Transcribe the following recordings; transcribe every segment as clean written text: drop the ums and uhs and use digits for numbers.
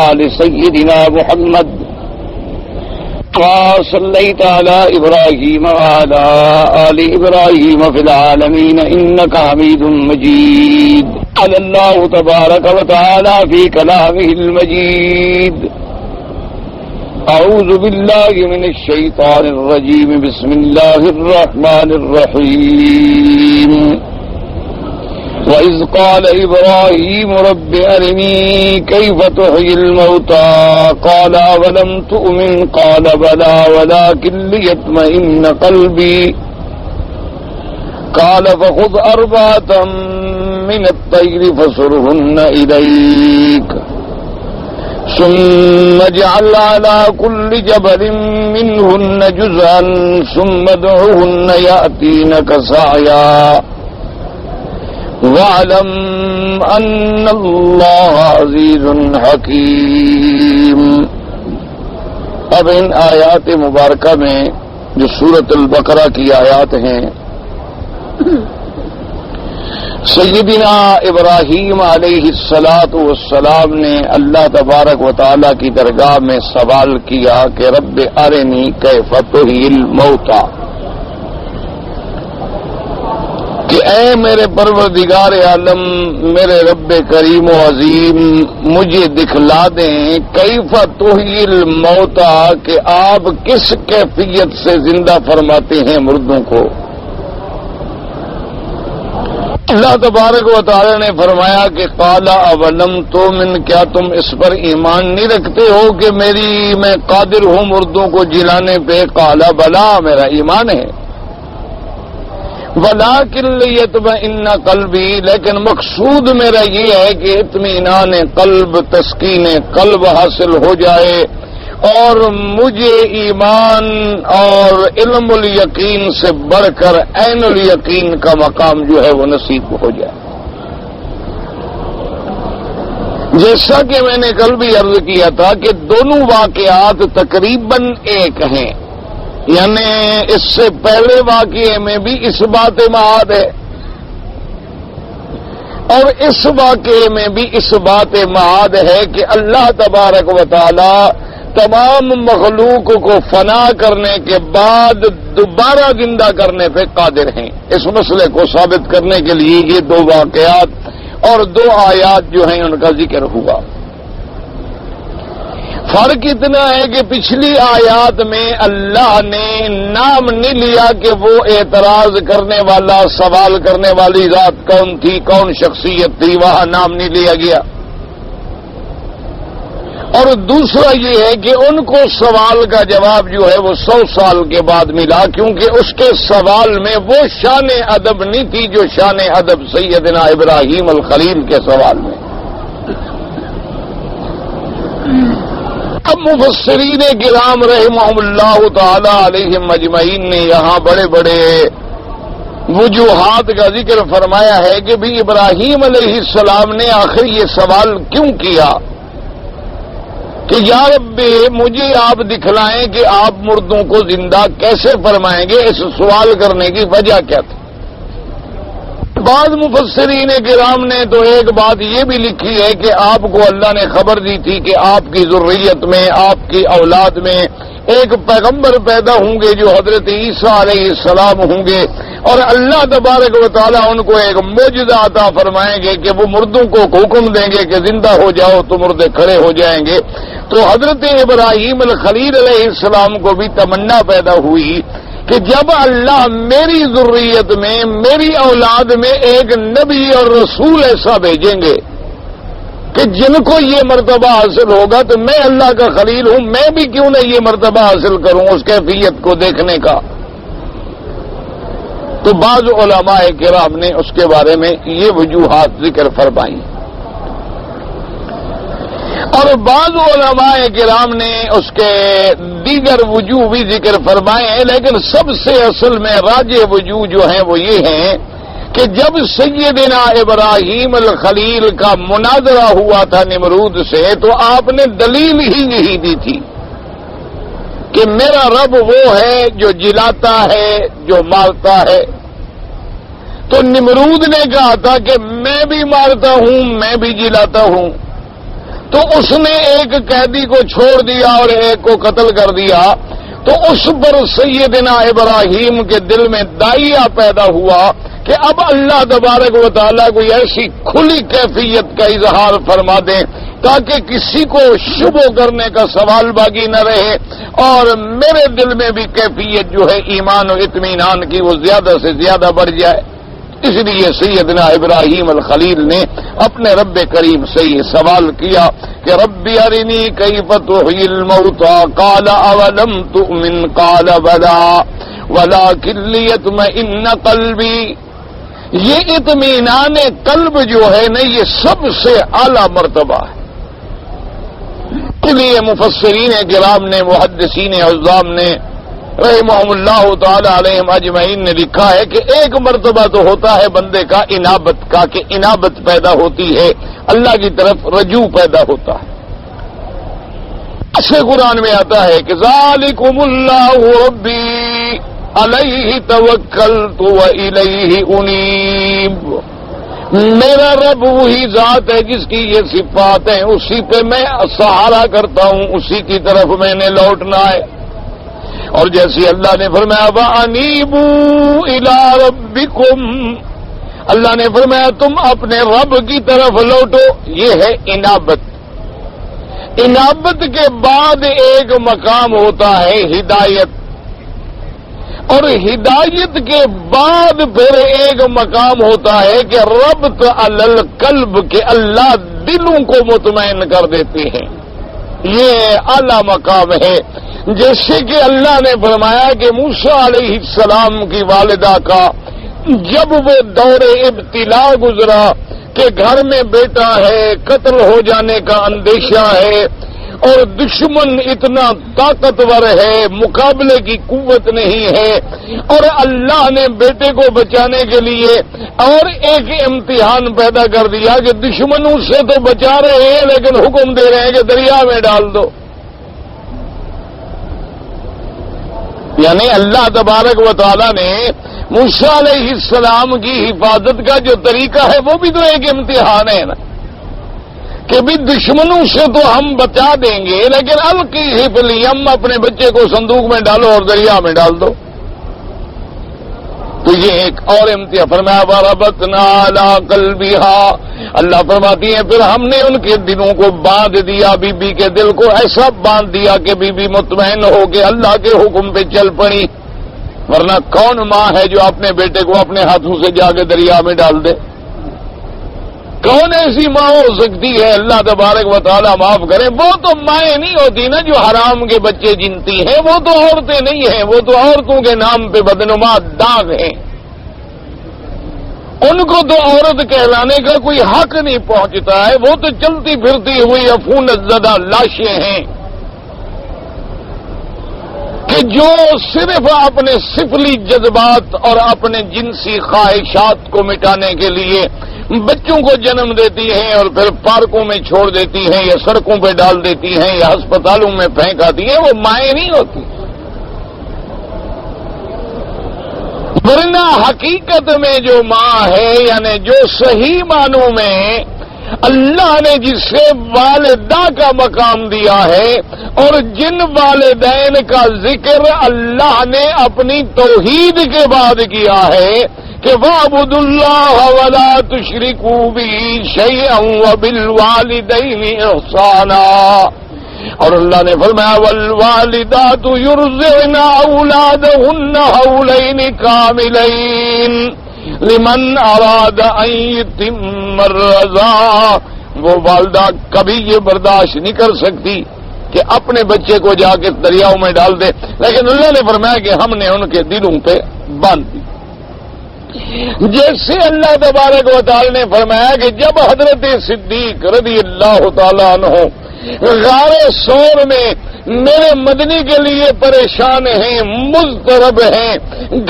آل سيدنا محمد وصليت على إبراهيم وعلى آل إبراهيم في العالمين إنك حميد مجيد. قال الله تبارك وتعالى في كلامه المجيد: أعوذ بالله من الشيطان الرجيم. بسم الله الرحمن الرحيم. وإذ قال إبراهيم رب أرني كيف تحيي الموتى قال أولم تؤمن قال بلى ولكن ليطمئن قلبي قال فخذ أربعة من الطير فصرهن إليك ثم اجعل على كل جبل منهن جزءا ثم ادعهن يأتينك سعيا وَاعْلَمْ أَنَّ اللَّهَ عَزِيزٌ حَكِيمٌ. اب ان آیات مبارکہ میں جو سورۃ البقرہ کی آیات ہیں، سیدنا ابراہیم علیہ السلام نے اللہ تبارک و تعالی کی درگاہ میں سوال کیا کہ رب ارنی کیف تحیی الموتى، کہ اے میرے پروردگار عالم، میرے رب کریم و عظیم، مجھے دکھلا دیں کیف تحیی الموتى، کہ آپ کس کیفیت سے زندہ فرماتے ہیں مردوں کو. اللہ تبارک و تعالی نے فرمایا کہ قال اولم تؤمن، کیا تم اس پر ایمان نہیں رکھتے ہو کہ میں قادر ہوں مردوں کو جلانے پہ؟ قال بلا، میرا ایمان ہے. وَلَٰكِن لِّيَطْمَئِنَّ قَلْبِي، لیکن مقصود میرا یہ ہے کہ اطمینان قلب، تسکین قلب حاصل ہو جائے اور مجھے ایمان اور علم الیقین سے بڑھ کر عین الیقین کا مقام جو ہے وہ نصیب ہو جائے. جیسا کہ میں نے کل بھی عرض کیا تھا کہ دونوں واقعات تقریباً ایک ہیں، یعنی اس سے پہلے واقعے میں بھی اس بات معاد ہے اور اس واقعے میں بھی اس بات معاد ہے کہ اللہ تبارک و تعالی تمام مخلوق کو فنا کرنے کے بعد دوبارہ زندہ کرنے پہ قادر ہیں. اس مسئلے کو ثابت کرنے کے لیے یہ دو واقعات اور دو آیات جو ہیں ان کا ذکر ہوا. فرق اتنا ہے کہ پچھلی آیات میں اللہ نے نام نہیں لیا کہ وہ اعتراض کرنے والا، سوال کرنے والی ذات کون تھی، کون شخصیت تھی، وہاں نام نہیں لیا گیا. اور دوسرا یہ ہے کہ ان کو سوال کا جواب جو ہے وہ 100 سال کے بعد ملا، کیونکہ اس کے سوال میں وہ شان ادب نہیں تھی جو شان ادب سیدنا ابراہیم الخلیل کے سوال میں. اب مفسرین کرام رحمہم اللہ تعالی علیہم اجمعین نے یہاں بڑے بڑے وجوہات کا ذکر فرمایا ہے کہ بھی ابراہیم علیہ السلام نے آخر یہ سوال کیوں کیا کہ یا رب مجھے آپ دکھلائیں کہ آپ مردوں کو زندہ کیسے فرمائیں گے. اس سوال کرنے کی وجہ کیا تھی؟ بعض مفسرین کرام نے تو ایک بات یہ بھی لکھی ہے کہ آپ کو اللہ نے خبر دی تھی کہ آپ کی ذریت میں، آپ کی اولاد میں ایک پیغمبر پیدا ہوں گے جو حضرت عیسیٰ علیہ السلام ہوں گے، اور اللہ تبارک و تعالیٰ ان کو ایک معجزہ عطا فرمائیں گے کہ وہ مردوں کو حکم دیں گے کہ زندہ ہو جاؤ تو مردے کھڑے ہو جائیں گے. تو حضرت ابراہیم الخلیل علیہ السلام کو بھی تمنا پیدا ہوئی کہ جب اللہ میری ذریت میں، میری اولاد میں ایک نبی اور رسول ایسا بھیجیں گے کہ جن کو یہ مرتبہ حاصل ہوگا تو میں اللہ کا خلیل ہوں، میں بھی کیوں نہ یہ مرتبہ حاصل کروں اس کیفیت کو دیکھنے کا. تو بعض علماء کرام نے اس کے بارے میں یہ وجوہات ذکر فرمائی اور بعض علماء کرام نے اس کے دیگر وجوہ بھی ذکر فرمائے ہیں، لیکن سب سے اصل میں راجح وجوہ جو ہیں وہ یہ ہیں کہ جب سیدنا ابراہیم الخلیل کا مناظرہ ہوا تھا نمرود سے تو آپ نے دلیل ہی یہی دی تھی کہ میرا رب وہ ہے جو جلاتا ہے، جو مارتا ہے. تو نمرود نے کہا تھا کہ میں بھی مارتا ہوں، میں بھی جلاتا ہوں. تو اس نے ایک قیدی کو چھوڑ دیا اور ایک کو قتل کر دیا، تو اس پر سیدنا ابراہیم کے دل میں داعیہ پیدا ہوا کہ اب اللہ تبارک و تعالیٰ کوئی ایسی کھلی کیفیت کا اظہار فرما دیں تاکہ کسی کو شبہ کرنے کا سوال باقی نہ رہے، اور میرے دل میں بھی کیفیت جو ہے ایمان و اطمینان کی وہ زیادہ سے زیادہ بڑھ جائے۔ اس لیے سیدنا ابراہیم الخلیل نے اپنے رب کریم سے یہ سوال کیا کہ رب ارنی کیف تحیی الموتى قال اولم تؤمن قال بلی ولکن لیطمئن قلبی۔ یہ اطمینان قلب جو ہے نا یہ سب سے اعلیٰ مرتبہ ہے۔ اس لیے مفسرین کرام نے، محدثین عظام نے رحمہم اللہ تعالی علیہم اجمعین نے لکھا ہے کہ ایک مرتبہ تو ہوتا ہے بندے کا انابت کا، کہ انابت پیدا ہوتی ہے، اللہ کی طرف رجوع پیدا ہوتا ہے۔ اسے قرآن میں آتا ہے کہ ذالکم اللہ ربی علیہ توکلت والیہ انیب، میرا رب وہی ذات ہے جس کی یہ صفات ہیں، اسی پہ میں سہارا کرتا ہوں، اسی کی طرف میں نے لوٹنا ہے۔ اور جیسے اللہ نے فرمایا وَأَنِيبُوا إِلَىٰ رَبِّكُمْ، اللہ نے فرمایا تم اپنے رب کی طرف لوٹو، یہ ہے انابت۔ انابت کے بعد ایک مقام ہوتا ہے ہدایت، اور ہدایت کے بعد پھر ایک مقام ہوتا ہے کہ ربط علی القلب، کے اللہ دلوں کو مطمئن کر دیتے ہیں، یہ اعلیٰ مقام ہے۔ جیسے کہ اللہ نے فرمایا کہ موسیٰ علیہ السلام کی والدہ کا جب وہ دور ابتلا گزرا کہ گھر میں بیٹا ہے، قتل ہو جانے کا اندیشہ ہے، اور دشمن اتنا طاقتور ہے، مقابلے کی قوت نہیں ہے، اور اللہ نے بیٹے کو بچانے کے لیے اور ایک امتحان پیدا کر دیا کہ دشمنوں سے تو بچا رہے ہیں لیکن حکم دے رہے ہیں کہ دریا میں ڈال دو۔ یعنی اللہ تبارک و تعالیٰ نے موسیٰ علیہ السلام کی حفاظت کا جو طریقہ ہے وہ بھی تو ایک امتحان ہے نا، کہ بھی دشمنوں سے تو ہم بچا دیں گے لیکن القی فی الیم، اپنے بچے کو صندوق میں ڈالو اور دریا میں ڈال دو۔ تو یہ ایک اور امتحان فرمایا وَرَبَطْنَا عَلَىٰ قَلْبِهَا، اللہ فرماتی ہیں پھر ہم نے ان کے دلوں کو باندھ دیا، بی بی کے دل کو ایسا باندھ دیا کہ بی بی مطمئن ہو کے اللہ کے حکم پہ چل پڑی۔ ورنہ کون ماں ہے جو اپنے بیٹے کو اپنے ہاتھوں سے جا کے دریا میں ڈال دے؟ کون ایسی ماں ہو سکتی ہے؟ اللہ تبارک و تعالیٰ معاف کرے، وہ تو مائیں نہیں ہوتی نا جو حرام کے بچے جنتی ہیں، وہ تو عورتیں نہیں ہیں، وہ تو عورتوں کے نام پہ بدنما داغ ہیں، ان کو تو عورت کہلانے کا کوئی حق نہیں پہنچتا ہے، وہ تو چلتی پھرتی ہوئی عفونت زدہ لاشیں ہیں کہ جو صرف اپنے سفلی جذبات اور اپنے جنسی خواہشات کو مٹانے کے لیے بچوں کو جنم دیتی ہیں اور پھر پارکوں میں چھوڑ دیتی ہیں یا سڑکوں پہ ڈال دیتی ہیں یا ہسپتالوں میں پھینک آتی ہیں، وہ مائیں نہیں ہوتی۔ ورنہ حقیقت میں جو ماں ہے، یعنی جو صحیح معنوں میں اللہ نے جسے والدہ کا مقام دیا ہے، اور جن والدین کا ذکر اللہ نے اپنی توحید کے بعد کیا ہے کہ وَاعْبُدُوا اللَّهَ وَلَا تُشْرِكُوا بِهِ شَيْئًا وَبِالْوَالِدَيْنِ إِحْسَانًا، اور اللہ نے فرمایا وَالْوَالِدَاتُ يُرْضِعْنَ أَوْلَادَهُنَّ حَوْلَيْنِ كَامِلَيْنِ لِمَنْ أَرَادَ أَن يُتِمَّ الرَّضَاعَةَ، وہ والدہ کبھی یہ برداشت نہیں کر سکتی کہ اپنے بچے کو جا کے دریاؤں میں ڈال دے، لیکن اللہ نے فرمایا کہ ہم نے ان کے دلوں پہ باندھ دی۔ جیسے اللہ تبارک و تعالی نے فرمایا کہ جب حضرت صدیق رضی اللہ تعالیٰ عنہ غار ثور میں میرے مدنی کے لیے پریشان ہیں، مضطرب ہیں،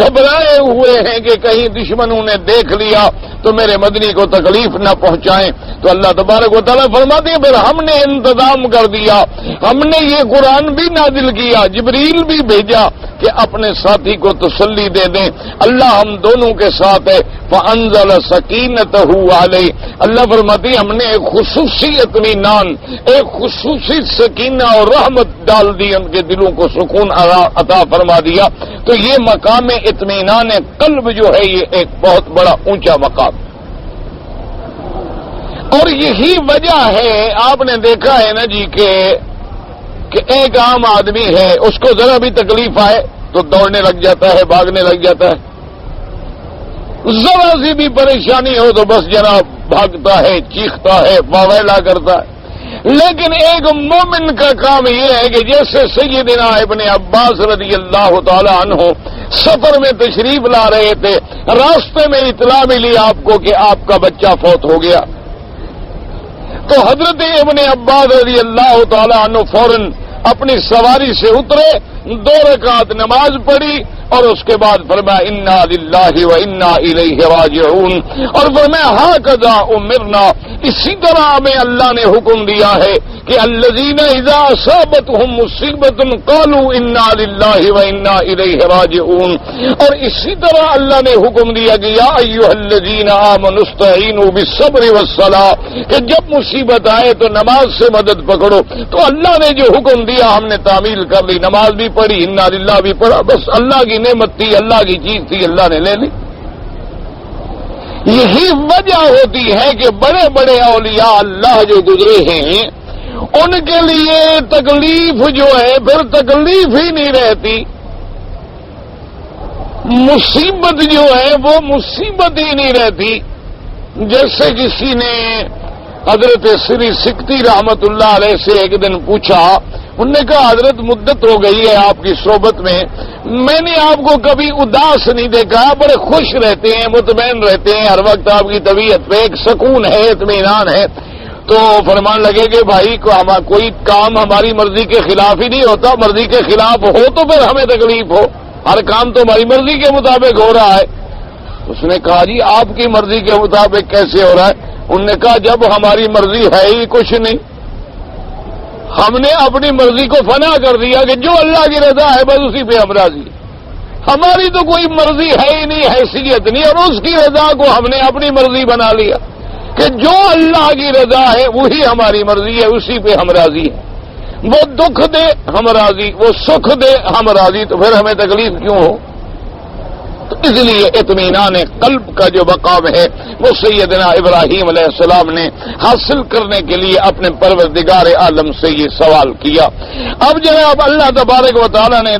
گھبرائے ہوئے ہیں کہ کہیں دشمنوں نے دیکھ لیا تو میرے مدنی کو تکلیف نہ پہنچائیں، تو اللہ تبارک و تعالیٰ فرماتے ہیں پھر ہم نے انتظام کر دیا، ہم نے یہ قرآن بھی نازل کیا، جبریل بھی بھیجا، کہ اپنے ساتھی کو تسلی دے دیں اللہ ہم دونوں کے ساتھ ہے. فانزل سکینتہ علیہ، اللہ فرماتی ہم نے ایک خصوصی اطمینان، ایک خصوصی سکینہ اور رحمت ڈال دی، ان کے دلوں کو سکون عطا فرما دیا. تو یہ مقام اطمینان قلب جو ہے یہ ایک بہت بڑا اونچا مقام، اور یہی وجہ ہے آپ نے دیکھا ہے نا جی کہ ایک عام آدمی ہے، اس کو ذرا بھی تکلیف آئے تو دوڑنے لگ جاتا ہے، بھاگنے لگ جاتا ہے. ذرا سی بھی پریشانی ہو تو بس جناب بھاگتا ہے، چیختا ہے، واویلا کرتا ہے. لیکن ایک مومن کا کام یہ ہے کہ جیسے سیدنا ابن عباس رضی اللہ تعالی عنہ سفر میں تشریف لا رہے تھے، راستے میں اطلاع ملی آپ کو کہ آپ کا بچہ فوت ہو گیا، تو حضرت ابن عباس رضی اللہ تعالی عنہ فوراً اپنی سواری سے اترے، 2 رکعت نماز پڑھی اور اس کے بعد فرمایا انا للہ و انا الیہ راجعون، اور فرمایا ھکذا امرنا، اسی طرح ہمیں اللہ نے حکم دیا ہے کہ الذین اذا اصابتهم مصیبۃ قالوا انا للہ و انا الیہ راجعون، اور اسی طرح اللہ نے حکم دیا کہ یا ایھا الذین آمنوا استعینوا بالصبر والصلاۃ، کہ جب مصیبت آئے تو نماز سے مدد پکڑو. تو اللہ نے جو حکم دیا ہم نے تعمیل کر لی، نماز بھی پڑھی، انا للہ بھی پڑھا، بس اللہ کی نعمت تھی، اللہ کی چیز تھی، اللہ نے لے لی. یہی وجہ ہوتی ہے کہ بڑے بڑے اولیاء اللہ جو گزرے ہیں ان کے لیے تکلیف جو ہے پھر تکلیف ہی نہیں رہتی، مصیبت جو ہے وہ مصیبت ہی نہیں رہتی. جیسے کسی نے حضرت سری سکتی رحمت اللہ علیہ سے ایک دن پوچھا، انہوں نے کہا حضرت مدت ہو گئی ہے آپ کی صحبت میں نے آپ کو کبھی اداس نہیں دیکھا، بڑے خوش رہتے ہیں، مطمئن رہتے ہیں، ہر وقت آپ کی طبیعت پہ ایک سکون ہے، اطمینان ہے. تو فرمان لگے کہ بھائی کوئی کام ہماری مرضی کے خلاف ہی نہیں ہوتا، مرضی کے خلاف ہو تو پھر ہمیں تکلیف ہو، ہر کام تو ہماری مرضی کے مطابق ہو رہا ہے. اس نے کہا جی آپ کی مرضی کے مطابق کیسے ہو رہا ہے؟ انہوں نے کہا جب ہماری مرضی ہے ہی کچھ نہیں، ہم نے اپنی مرضی کو فنا کر دیا کہ جو اللہ کی رضا ہے بس اسی پہ ہم راضی، ہماری تو کوئی مرضی ہے ہی نہیں، حیثیت نہیں، اور اس کی رضا کو ہم نے اپنی مرضی بنا لیا کہ جو اللہ کی رضا ہے وہی ہماری مرضی ہے، اسی پہ ہم راضی ہیں. وہ دکھ دے ہم راضی، وہ سکھ دے ہم راضی، تو پھر ہمیں تکلیف کیوں ہو؟ تو اس لیے اطمینان قلب کا جو مقام ہے وہ سیدنا ابراہیم علیہ السلام نے حاصل کرنے کے لیے اپنے پروردگار عالم سے یہ سوال کیا. اب جناب اللہ تبارک و تعالیٰ نے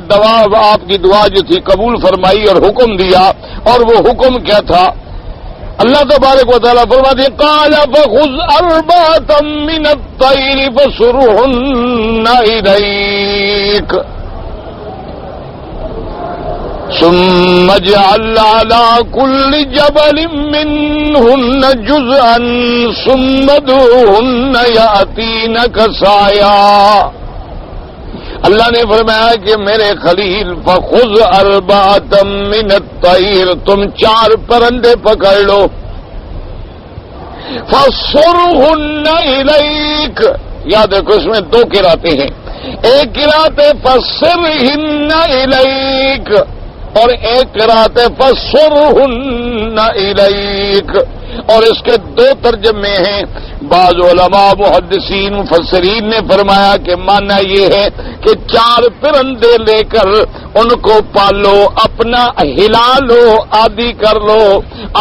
آپ کی دعا جو تھی قبول فرمائی اور حکم دیا، اور وہ حکم کیا تھا؟ اللہ تبارک و تعالیٰ فرماتے ہیں قال فخذ أربعة من الطير فصرهن إليك ثم اجعل على كل جبل منهن جزءا ثم ادعهن يأتينك سعيا. اللہ نے فرمایا کہ میرے خلیل فخذ أربعة من الطير، تم 4 پرندے پکڑ لو، فصرهن إليك، یاد رکھو اس میں 2 قراتیں ہیں، ایک قرات ہے فصرهن إليك اور ایک قرات ہے فصرهن إليك، اور اس کے 2 ترجمے ہیں. بعض علماء محدثین مفسرین نے فرمایا کہ معنی یہ ہے کہ 4 پرندے لے کر ان کو پالو، اپنا ہلا لو، عادی کر لو،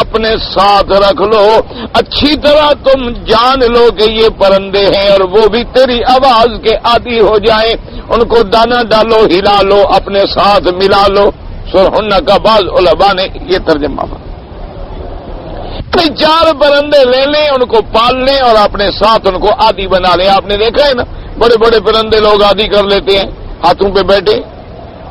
اپنے ساتھ رکھ لو، اچھی طرح تم جان لو کہ یہ پرندے ہیں اور وہ بھی تیری آواز کے عادی ہو جائیں، ان کو دانہ ڈالو، ہلا لو، اپنے ساتھ ملا لو. سرہن کا بعض علماء نے یہ ترجمہ 4 پرندے لے لیں، ان کو پال لیں اور اپنے ساتھ ان کو عادی بنا لیں. آپ نے دیکھا ہے نا بڑے بڑے پرندے لوگ عادی کر لیتے ہیں، ہاتھوں پہ بیٹھے،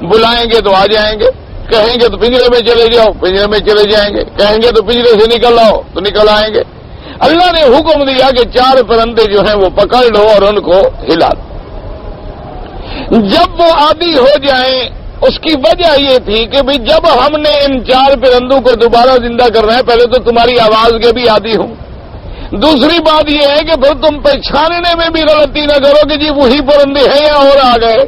بلائیں گے تو آ جائیں گے، کہیں گے تو پنجرے میں چلے جاؤ، پنجرے میں چلے جائیں گے، کہیں گے تو پنجرے سے نکل آؤ تو نکل آئیں گے. اللہ نے حکم دیا کہ 4 پرندے جو ہیں وہ پکڑ لو اور ان کو ہلا دو. جب وہ عادی ہو جائیں، اس کی وجہ یہ تھی کہ بھی جب ہم نے ان 4 پرندوں کو دوبارہ زندہ کرنا ہے، پہلے تو تمہاری آواز کے بھی عادی ہوں، دوسری بات یہ ہے کہ پھر تم پہچاننے میں بھی غلطی نہ کرو کہ جی وہی پرندے ہیں یا اور آ گئے.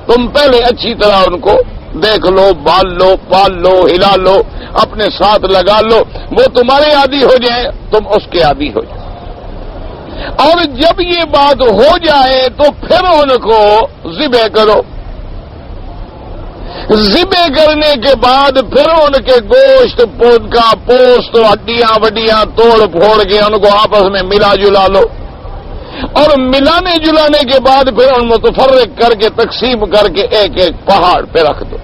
تم پہلے اچھی طرح ان کو دیکھ لو، بال لو، پال لو، ہلا لو، اپنے ساتھ لگا لو، وہ تمہارے عادی ہو جائیں، تم اس کے عادی ہو جائیں۔ اور جب یہ بات ہو جائے تو پھر ان کو ذبح کرو۔ ذبح کرنے کے بعد پھر ان کے گوشت، ان کا پوست، ہڈیاں وڈیاں توڑ پھوڑ کے ان کو آپس میں ملا جلا لو، اور ملانے جلانے کے بعد پھر ان متفرق کر کے تقسیم کر کے ایک ایک پہاڑ پہ رکھ دو۔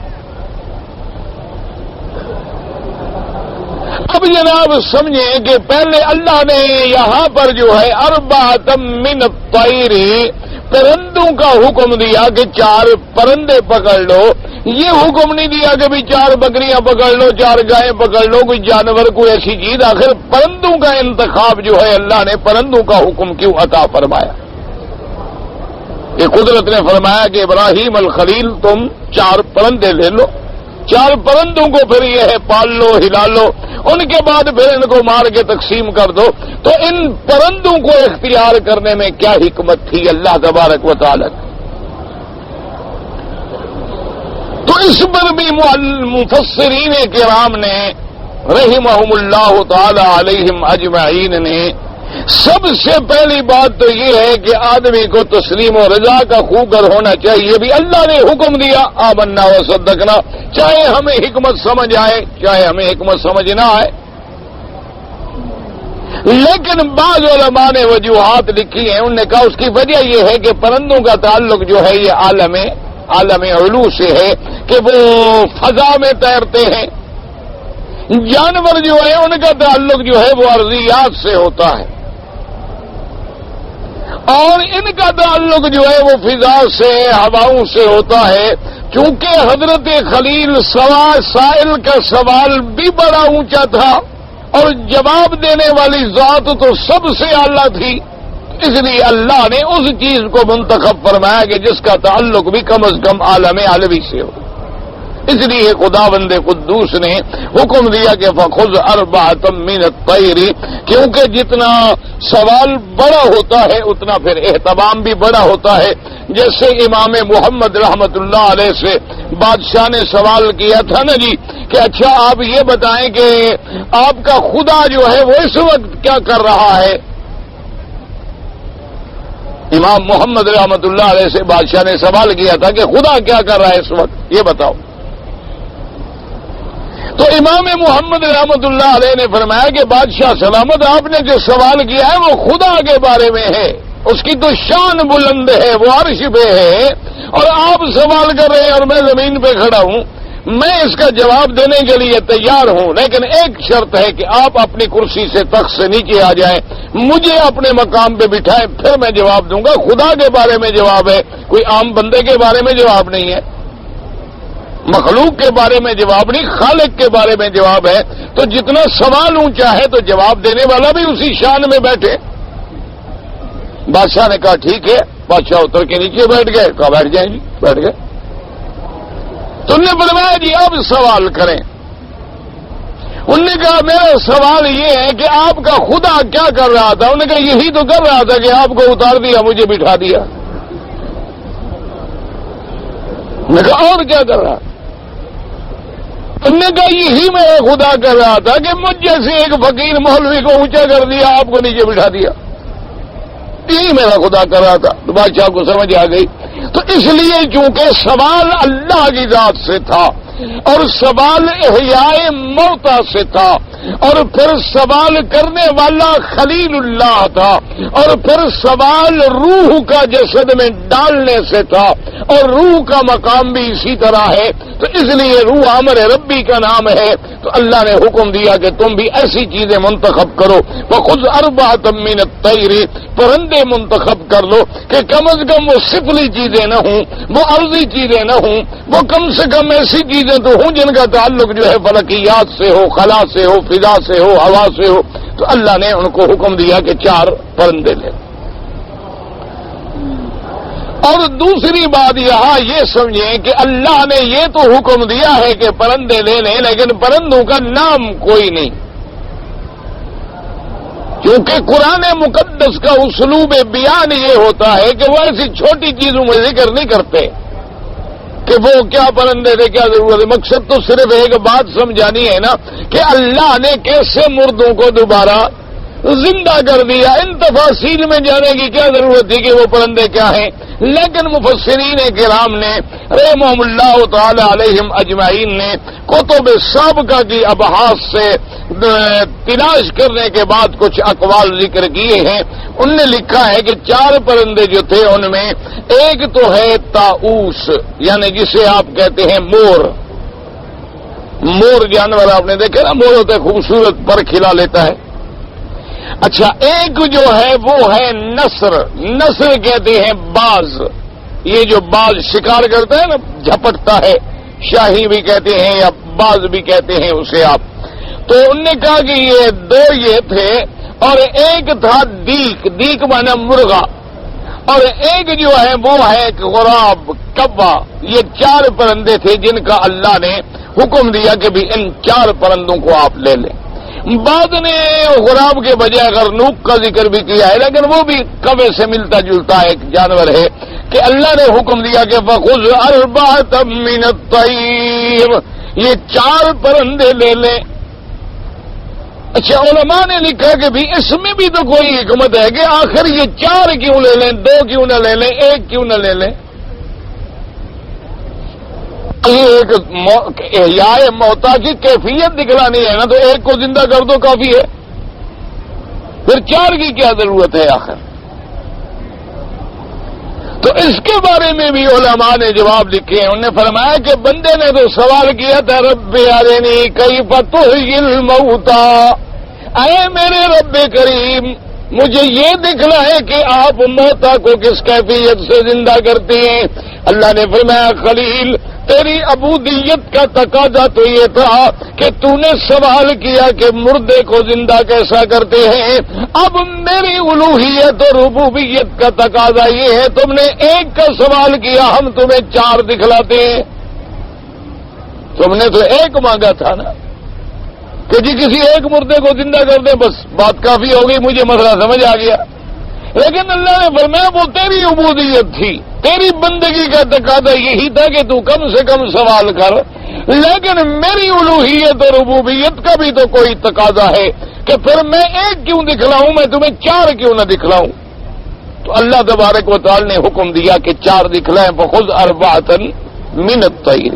اب جناب سمجھیں کہ پہلے اللہ نے یہاں پر جو ہے اربعۃ من الطیر، پرندوں کا حکم دیا کہ 4 پرندے پکڑ لو۔ یہ حکم نہیں دیا کہ بھی 4 بکریاں پکڑ لو، 4 گائیں پکڑ لو، کوئی جانور، کوئی ایسی چیز۔ آخر پرندوں کا انتخاب جو ہے اللہ نے پرندوں کا حکم کیوں عطا فرمایا؟ کہ قدرت نے فرمایا کہ ابراہیم الخلیل تم 4 پرندے لے لو، 4 پرندوں کو پھر یہ ہے پال لو، ہلا لو، ان کے بعد پھر ان کو مار کے تقسیم کر دو۔ تو ان پرندوں کو اختیار کرنے میں کیا حکمت تھی اللہ تبارک و تعالی کی؟ تو اس پر بھی مفسرین کرام نے رحمہم اللہ تعالی علیہم اجمعین نے سب سے پہلی بات تو یہ ہے کہ آدمی کو تسلیم و رضا کا خوگر ہونا چاہیے۔ بھی اللہ نے حکم دیا آمنا و صدقنا، چاہے ہمیں حکمت سمجھ آئے چاہے ہمیں حکمت سمجھ نہ آئے۔ لیکن بعض علماء نے وجوہات لکھی ہیں، انہوں نے کہا اس کی وجہ یہ ہے کہ پرندوں کا تعلق جو ہے یہ عالم علو سے ہے کہ وہ فضا میں تیرتے ہیں۔ جانور جو ہے ان کا تعلق جو ہے وہ ارضیات سے ہوتا ہے، اور ان کا تعلق جو ہے وہ فضا سے، ہواؤں سے ہوتا ہے۔ چونکہ حضرت خلیل سائل کا سوال بھی بڑا اونچا تھا اور جواب دینے والی ذات تو سب سے اعلیٰ تھی، اس لیے اللہ نے اس چیز کو منتخب فرمایا کہ جس کا تعلق بھی کم از کم عالم علوی سے ہو۔ اس لیے خداوند قدوس نے حکم دیا کہ فخذ اربعۃ من الطیر، کیونکہ جتنا سوال بڑا ہوتا ہے اتنا پھر اہتمام بھی بڑا ہوتا ہے۔ جیسے امام محمد رحمت اللہ علیہ سے بادشاہ نے سوال کیا تھا نا جی کہ اچھا آپ یہ بتائیں کہ آپ کا خدا جو ہے وہ اس وقت کیا کر رہا ہے؟ امام محمد رحمت اللہ علیہ سے بادشاہ نے سوال کیا تھا کہ خدا کیا کر رہا ہے اس وقت، یہ بتاؤ۔ تو امام محمد رحمت اللہ علیہ نے فرمایا کہ بادشاہ سلامت، آپ نے جو سوال کیا ہے وہ خدا کے بارے میں ہے، اس کی تو شان بلند ہے، وہ عرش پہ ہے، اور آپ سوال کر رہے ہیں اور میں زمین پہ کھڑا ہوں۔ میں اس کا جواب دینے کے لیے تیار ہوں، لیکن ایک شرط ہے کہ آپ اپنی کرسی سے تخت سے نیچے آ جائیں، مجھے اپنے مقام پہ بٹھائیں، پھر میں جواب دوں گا۔ خدا کے بارے میں جواب ہے، کوئی عام بندے کے بارے میں جواب نہیں ہے، مخلوق کے بارے میں جواب نہیں، خالق کے بارے میں جواب ہے۔ تو جتنا سوال اونچا ہے تو جواب دینے والا بھی اسی شان میں بیٹھے۔ بادشاہ نے کہا ٹھیک ہے، بادشاہ اتر کے نیچے بیٹھ گئے، کہا بیٹھ جائیں جی، بیٹھ گئے۔ تو انہوں نے فرمایا جی اب سوال کریں۔ انہوں نے کہا میرا سوال یہ ہے کہ آپ کا خدا کیا کر رہا تھا؟ انہوں نے کہا یہی تو کر رہا تھا کہ آپ کو اتار دیا، مجھے بٹھا دیا۔ انہوں نے کہا اور کیا کر رہا؟ انہوں نے کہا یہی میرا خدا کر رہا تھا کہ مجھ جیسے ایک فقیر مولوی کو اونچا کر دیا، آپ کو نیچے بٹھا دیا، یہی میرا خدا کر رہا تھا۔ تو بادشاہ کو سمجھ آ گئی۔ تو اس لیے چونکہ سوال اللہ کی ذات سے تھا اور سوال احیاء موتا سے تھا، اور پھر سوال کرنے والا خلیل اللہ تھا، اور پھر سوال روح کا جسد میں ڈالنے سے تھا، اور روح کا مقام بھی اسی طرح ہے۔ تو اس لیے روح امر ربی کا نام ہے۔ تو اللہ نے حکم دیا کہ تم بھی ایسی چیزیں منتخب کرو، وَخُذْ أَرْبَعَةً مِّنَ الطَّيْرِ، پرندے منتخب کر لو کہ کم از کم وہ سفلی چیزیں نہ ہوں، وہ ارضی چیزیں نہ ہوں، وہ کم سے کم ایسی چیزیں تو ہوں جن کا تعلق جو ہے فلکیات سے ہو، خلا سے ہو، فضا سے ہو، ہوا سے ہو۔ تو اللہ نے ان کو حکم دیا کہ 4 پرندے لے۔ اور دوسری بات یہاں یہ سمجھیں کہ اللہ نے یہ تو حکم دیا ہے کہ پرندے لے لیں، لیکن پرندوں کا نام کوئی نہیں، کیونکہ قرآن مقدس کا اسلوب بیان یہ ہوتا ہے کہ وہ ایسی چھوٹی چیزوں میں ذکر نہیں کرتے، کہ وہ کیا پرندے تھے، کیا ضرورت ہے؟ مقصد تو صرف ایک بات سمجھانی ہے نا کہ اللہ نے کیسے مردوں کو دوبارہ زندہ کر دیا. ان تفاصیل میں جانے کی کیا ضرورت تھی کہ وہ پرندے کیا ہیں. لیکن مفسرین کرام نے رحمہم اللہ تعالی علیہم اجمعین نے کتب سابقہ کی ابحاث سے تلاش کرنے کے بعد کچھ اقوال ذکر کیے ہیں. ان نے لکھا ہے کہ 4 پرندے جو تھے ان میں ایک تو ہے طاؤس، یعنی جسے آپ کہتے ہیں مور. مور جانور آپ نے دیکھا نا، مور ہوتا ہے خوبصورت، پر کھلا لیتا ہے. اچھا، ایک جو ہے وہ ہے نسر. نسر کہتے ہیں باز. یہ جو باز شکار کرتا ہے نا، جھپٹتا ہے، شاہی بھی کہتے ہیں یا باز بھی کہتے ہیں اسے آپ. تو ان نے کہا کہ یہ 2 یہ تھے، اور ایک تھا دیک. دیک مانا مرغا. اور ایک جو ہے وہ ہے غراب، کوا. یہ 4 پرندے تھے جن کا اللہ نے حکم دیا کہ بھی ان 4 پرندوں کو آپ لے لیں. بعد نے غراب کے بجائے غرنوق کا ذکر بھی کیا ہے، لیکن وہ بھی کوے سے ملتا جلتا ایک جانور ہے کہ اللہ نے حکم دیا کہ فخذ 4 من الطیر، یہ 4 پرندے لے لیں. اچھا، علماء نے لکھا کہ بھی اس میں بھی تو کوئی حکمت ہے کہ آخر یہ 4 کیوں لے لیں، 2 کیوں نہ لے لیں، 1 کیوں نہ لے لیں. یہ ایک احیاء موتا کی کیفیت دکھلانی ہے نا، تو 1 کو زندہ کر دو کافی ہے، پھر 4 کی کیا ضرورت ہے آخر. تو اس کے بارے میں بھی علماء نے جواب لکھے ہیں. انہوں نے فرمایا کہ بندے نے تو سوال کیا تھا رب ارنی کیف تحیی الموتی، اے میرے رب کریم مجھے یہ دکھنا ہے کہ آپ موتا کو کس کیفیت سے زندہ کرتے ہیں. اللہ نے فرمایا خلیل تیری عبودیت کا تقاضا تو یہ تھا کہ تو نے سوال کیا کہ مردے کو زندہ کیسا کرتے ہیں. اب میری الوہیت اور ربوبیت کا تقاضا یہ ہے، تم نے 1 کا سوال کیا، ہم تمہیں 4 دکھلاتے ہیں. تم نے تو 1 مانگا تھا نا کہ جی کسی 1 مردے کو زندہ کر دیں، بس بات کافی ہو گئی، مجھے مسئلہ سمجھ آ گیا. لیکن اللہ نے فرمایا وہ تیری عبودیت تھی، تیری بندگی کا تقاضا یہی تھا کہ تو کم سے کم سوال کر. لیکن میری الوہیت اور ربوبیت کا بھی تو کوئی تقاضا ہے کہ پھر میں 1 کیوں دکھلاؤں، میں تمہیں 4 کیوں نہ دکھلاؤں. تو اللہ تبارک و تعالی نے حکم دیا کہ 4 دکھلائیں. فخذ 4 من الطیر.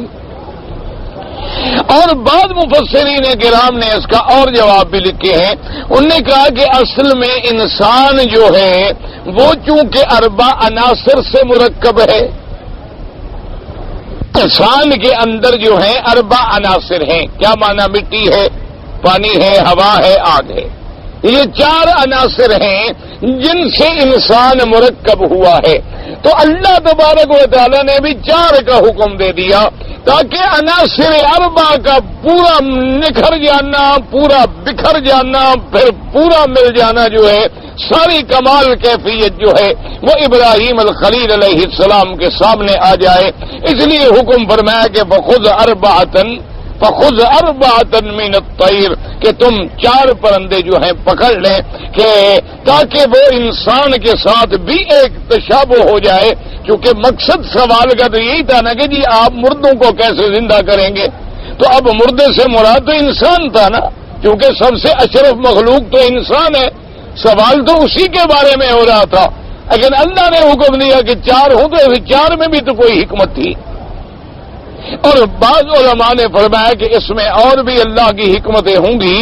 اور بعض مفسرین کرام نے اس کا اور جواب بھی لکھے ہیں. انہوں نے کہا کہ اصل میں انسان جو ہے وہ چونکہ 4 عناصر سے مرکب ہے. انسان کے اندر جو ہے 4 عناصر ہیں. کیا معنی؟ مٹی ہے، پانی ہے، ہوا ہے، آگ ہے. یہ 4 عناصر ہیں جن سے انسان مرکب ہوا ہے. تو اللہ تبارک و تعالی نے بھی 4 کا حکم دے دیا تاکہ عناصر 4 کا پورا نکھر جانا، پورا بکھر جانا، پھر پورا مل جانا جو ہے، ساری کمال کیفیت جو ہے وہ ابراہیم الخلیل علیہ السلام کے سامنے آ جائے. اس لیے حکم فرمایا کہ فخذ 4 من الطیر، کہ تم 4 پرندے جو ہیں پکڑ لیں کہ تاکہ وہ انسان کے ساتھ بھی ایک تشابہ ہو جائے. کیونکہ مقصد سوال کا تو یہی تھا نا کہ جی آپ مردوں کو کیسے زندہ کریں گے. تو اب مردے سے مراد تو انسان تھا نا، کیونکہ سب سے اشرف مخلوق تو انسان ہے. سوال تو اسی کے بارے میں ہو رہا تھا. لیکن اللہ نے حکم دیا کہ 4 ہو گئے، 4 میں بھی تو کوئی حکمت تھی. اور بعض علماء نے فرمایا کہ اس میں اور بھی اللہ کی حکمتیں ہوں گی.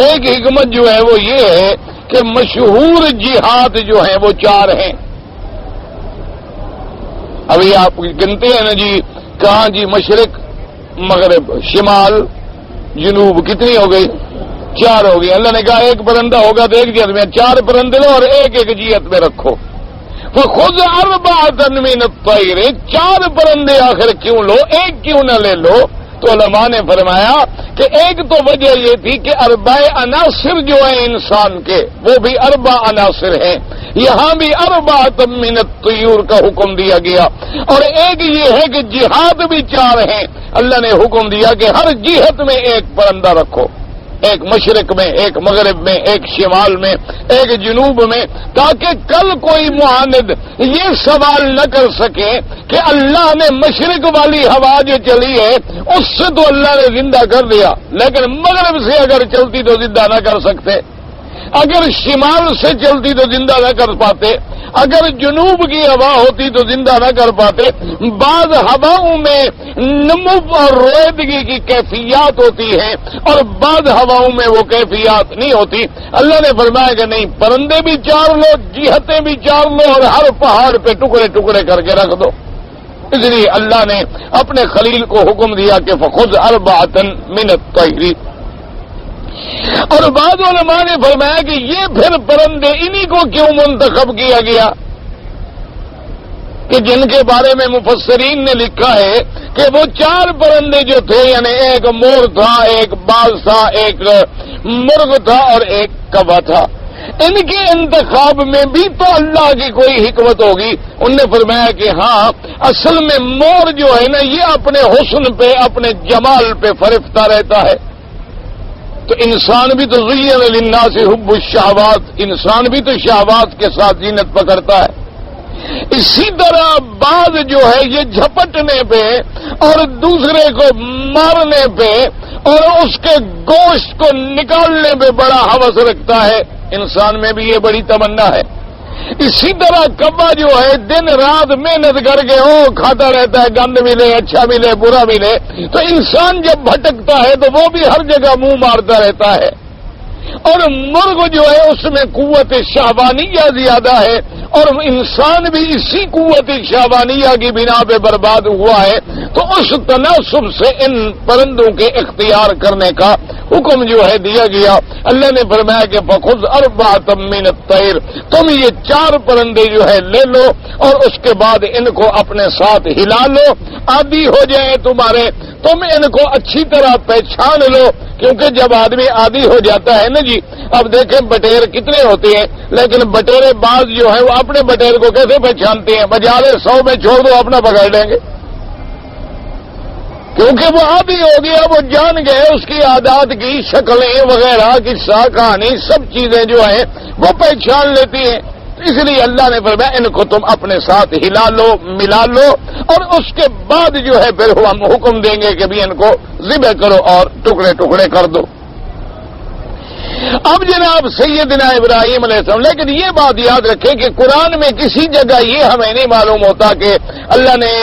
ایک حکمت جو ہے وہ یہ ہے کہ مشہور جہاد جو ہیں وہ 4 ہیں. ابھی آپ گنتے ہیں نا جی، کہاں جی، مشرق، مغرب، شمال، جنوب، کتنی ہو گئی؟ 4 ہو گئی. اللہ نے کہا 1 پرندہ ہوگا تو 1 جہت میں، 4 پرندے لو اور 1 جہت میں رکھو. فخذ 4 من الطیر، 4 پرندے آخر کیوں لو، 1 کیوں نہ لے لو؟ تو علماء نے فرمایا کہ ایک تو وجہ یہ تھی کہ 4 عناصر جو ہیں انسان کے وہ بھی 4 عناصر ہیں. یہاں بھی 4 من الطیور کا حکم دیا گیا. اور ایک یہ ہے کہ جہاد بھی 4 ہیں. اللہ نے حکم دیا کہ ہر جہت میں 1 پرندہ رکھو. ایک مشرق میں، ایک مغرب میں، ایک شمال میں، ایک جنوب میں، تاکہ کل کوئی معاند یہ سوال نہ کر سکے کہ اللہ نے مشرق والی ہوا جو چلی ہے اس سے تو اللہ نے زندہ کر دیا، لیکن مغرب سے اگر چلتی تو زندہ نہ کر سکتے، اگر شمال سے چلتی تو زندہ نہ کر پاتے، اگر جنوب کی ہوا ہوتی تو زندہ نہ کر پاتے۔ بعض ہواؤں میں نمو اور رویدگی کی کیفیات ہوتی ہیں اور بعض ہواؤں میں وہ کیفیات نہیں ہوتی۔ اللہ نے فرمایا کہ نہیں، پرندے بھی چار لو، جہتیں بھی چار لو، اور ہر پہاڑ پہ ٹکڑے ٹکڑے کر کے رکھ دو۔ اس لیے اللہ نے اپنے خلیل کو حکم دیا کہ فخذ اربعۃ من الطیر، اور بعض علماء نے فرمایا کہ یہ پھر پرندے انہی کو کیوں منتخب کیا گیا کہ جن کے بارے میں مفسرین نے لکھا ہے کہ وہ چار پرندے جو تھے، یعنی ایک مور تھا، ایک باز تھا، ایک مرغ تھا اور ایک کوا تھا، ان کے انتخاب میں بھی تو اللہ کی کوئی حکمت ہوگی۔ انہوں نے فرمایا کہ ہاں، اصل میں مور جو ہے نا یہ اپنے حسن پہ، اپنے جمال پہ فرفتہ رہتا ہے، تو انسان بھی تو زین للناس حب الشہوات، انسان بھی تو شہوات کے ساتھ زینت پکڑتا ہے۔ اسی طرح بعض جو ہے یہ جھپٹنے پہ اور دوسرے کو مارنے پہ اور اس کے گوشت کو نکالنے پہ بڑا ہوس رکھتا ہے، انسان میں بھی یہ بڑی تمنا ہے۔ اسی طرح کبا جو ہے دن رات محنت کر کے کھاتا رہتا ہے، گند ملے، اچھا ملے، برا ملے، تو انسان جب بھٹکتا ہے تو وہ بھی ہر جگہ منہ مارتا رہتا ہے۔ اور مرغ جو ہے اس میں قوت شہوانیہ زیادہ ہے، اور انسان بھی اسی قوت شہوانیہ کی بنا پہ برباد ہوا ہے، تو اس تناسب سے ان پرندوں کے اختیار کرنے کا حکم جو ہے دیا گیا۔ اللہ نے فرمایا کہ فخذ اربعۃ من الطیر، تم یہ چار پرندے جو ہے لے لو اور اس کے بعد ان کو اپنے ساتھ ہلا لو، عادی ہو جائے تمہارے، تم ان کو اچھی طرح پہچان لو، کیونکہ جب آدمی عادی ہو جاتا ہے نا جی، اب دیکھیں بٹیر کتنے ہوتے ہیں، لیکن بٹیرے باز جو ہیں وہ اپنے بٹیر کو کیسے پہچانتے ہیں؟ بجالے 100 میں چھوڑ دو اپنا پکڑ لیں گے، کیونکہ وہ عادی ہو گیا، وہ جان گئے اس کی عادات کی شکلیں وغیرہ، قصہ کہانی سب چیزیں جو ہیں وہ پہچان لیتی ہیں۔ اس لیے اللہ نے فرمایا ان کو تم اپنے ساتھ ہلا لو، ملا لو، اور اس کے بعد جو ہے پھر ہم حکم دیں گے کہ بھی ان کو ذبح کرو اور ٹکڑے ٹکڑے کر دو۔ اب جناب سیدنا ابراہیم علیہ السلام، لیکن یہ بات یاد رکھیں کہ قرآن میں کسی جگہ یہ ہمیں نہیں معلوم ہوتا کہ اللہ نے،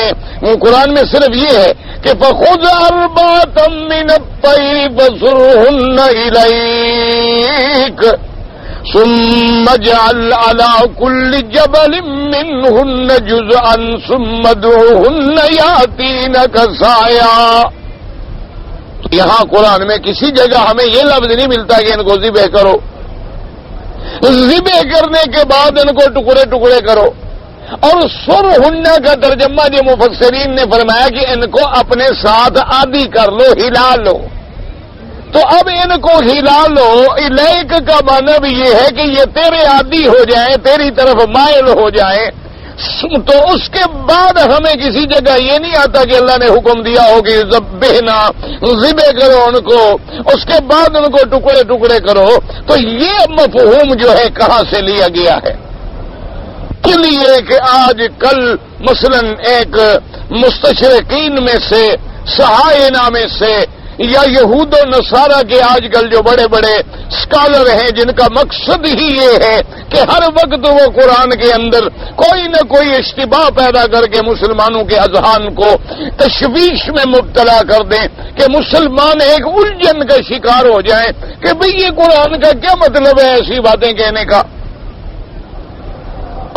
قرآن میں صرف یہ ہے کہ فَخُذْ أَرْبَعَةً مِّنَ الطَّيْرِ فَصُرْهُنَّ إِلَيْكَ ثُمَّ اجْعَلْ عَلَىٰ كُلِّ جَبَلٍ مِّنْهُنَّ جُزْءًا ثُمَّ ادْعُهُنَّ يَأْتِينَكَ سَعْيًا۔ یہاں قرآن میں کسی جگہ ہمیں یہ لفظ نہیں ملتا کہ ان کو ذبح کرو، ذبح کرنے کے بعد ان کو ٹکڑے ٹکڑے کرو۔ اور سرہن کا ترجمہ جو مفسرین نے فرمایا کہ ان کو اپنے ساتھ عادی کر لو، ہلا لو۔ تو اب ان کو ہلا لو، الیک کا معنی بھی یہ ہے کہ یہ تیرے عادی ہو جائیں، تیری طرف مائل ہو جائیں۔ تو اس کے بعد ہمیں کسی جگہ یہ نہیں آتا کہ اللہ نے حکم دیا ہو کہ ذبحنا، ذبح کرو ان کو، اس کے بعد ان کو ٹکڑے ٹکڑے کرو۔ تو یہ مفہوم جو ہے کہاں سے لیا گیا ہے؟ اس لیے کہ آج کل مثلا ایک مستشرقین میں سے، صہاینہ میں سے، یا یہود و نصارہ کے آج کل جو بڑے بڑے اسکالر ہیں جن کا مقصد ہی یہ ہے کہ ہر وقت وہ قرآن کے اندر کوئی نہ کوئی اشتباہ پیدا کر کے مسلمانوں کے اذہان کو تشویش میں مبتلا کر دیں کہ مسلمان ایک الجھن کا شکار ہو جائیں کہ بھئی یہ قرآن کا کیا مطلب ہے ایسی باتیں کہنے کا۔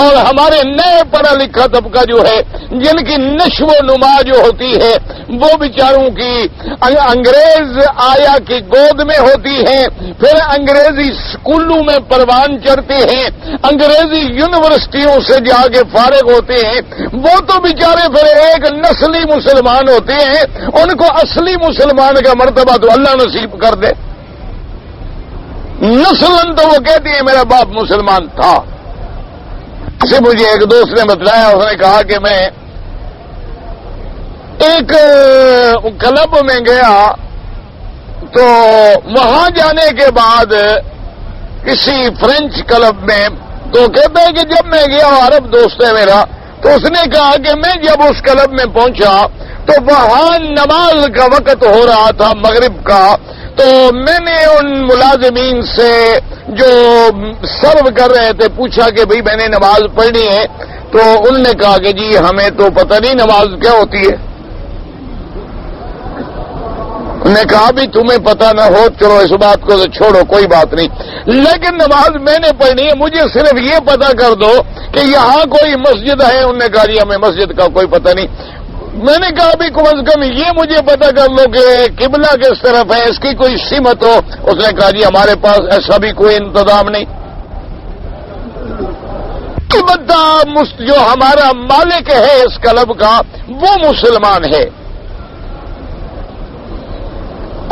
اور ہمارے نئے پڑھا لکھا طبقہ جو ہے جن کی نشو و نما جو ہوتی ہے وہ بیچاروں کی انگریز آیا کی گود میں ہوتی ہے، پھر انگریزی اسکولوں میں پروان چڑھتے ہیں، انگریزی یونیورسٹیوں سے جا کے فارغ ہوتے ہیں، وہ تو بیچارے پھر ایک نسلی مسلمان ہوتے ہیں، ان کو اصلی مسلمان کا مرتبہ تو اللہ نصیب کر دے۔ نسلاً تو وہ کہتی ہے میرا باپ مسلمان تھا۔ سے مجھے ایک دوست نے بتلایا، اس نے کہا کہ میں ایک کلب میں گیا تو وہاں جانے کے بعد کسی فرینچ کلب میں تو کہتا ہے کہ جب میں گیا عرب دوست ہے میرا، تو اس نے کہا کہ میں جب اس کلب میں پہنچا تو وہاں نماز کا وقت ہو رہا تھا مغرب کا، تو میں نے ان ملازمین سے جو سرو کر رہے تھے پوچھا کہ بھئی میں نے نماز پڑھنی ہے، تو انہوں نے کہا کہ جی ہمیں تو پتہ نہیں نماز کیا ہوتی ہے۔ انہوں نے کہا بھی تمہیں پتہ نہ ہو چلو اس بات کو تو چھوڑو کوئی بات نہیں، لیکن نماز میں نے پڑھنی ہے، مجھے صرف یہ پتہ کر دو کہ یہاں کوئی مسجد ہے۔ انہوں نے کہا جی ہمیں مسجد کا کوئی پتہ نہیں۔ میں نے کہا بھی کم از کم یہ مجھے پتہ کر لو کہ قبلہ کس طرف ہے، اس کی کوئی سمت ہو۔ اس نے کہا جی ہمارے پاس ایسا بھی کوئی انتظام نہیں۔ البتہ جو ہمارا مالک ہے اس کلب کا وہ مسلمان ہے،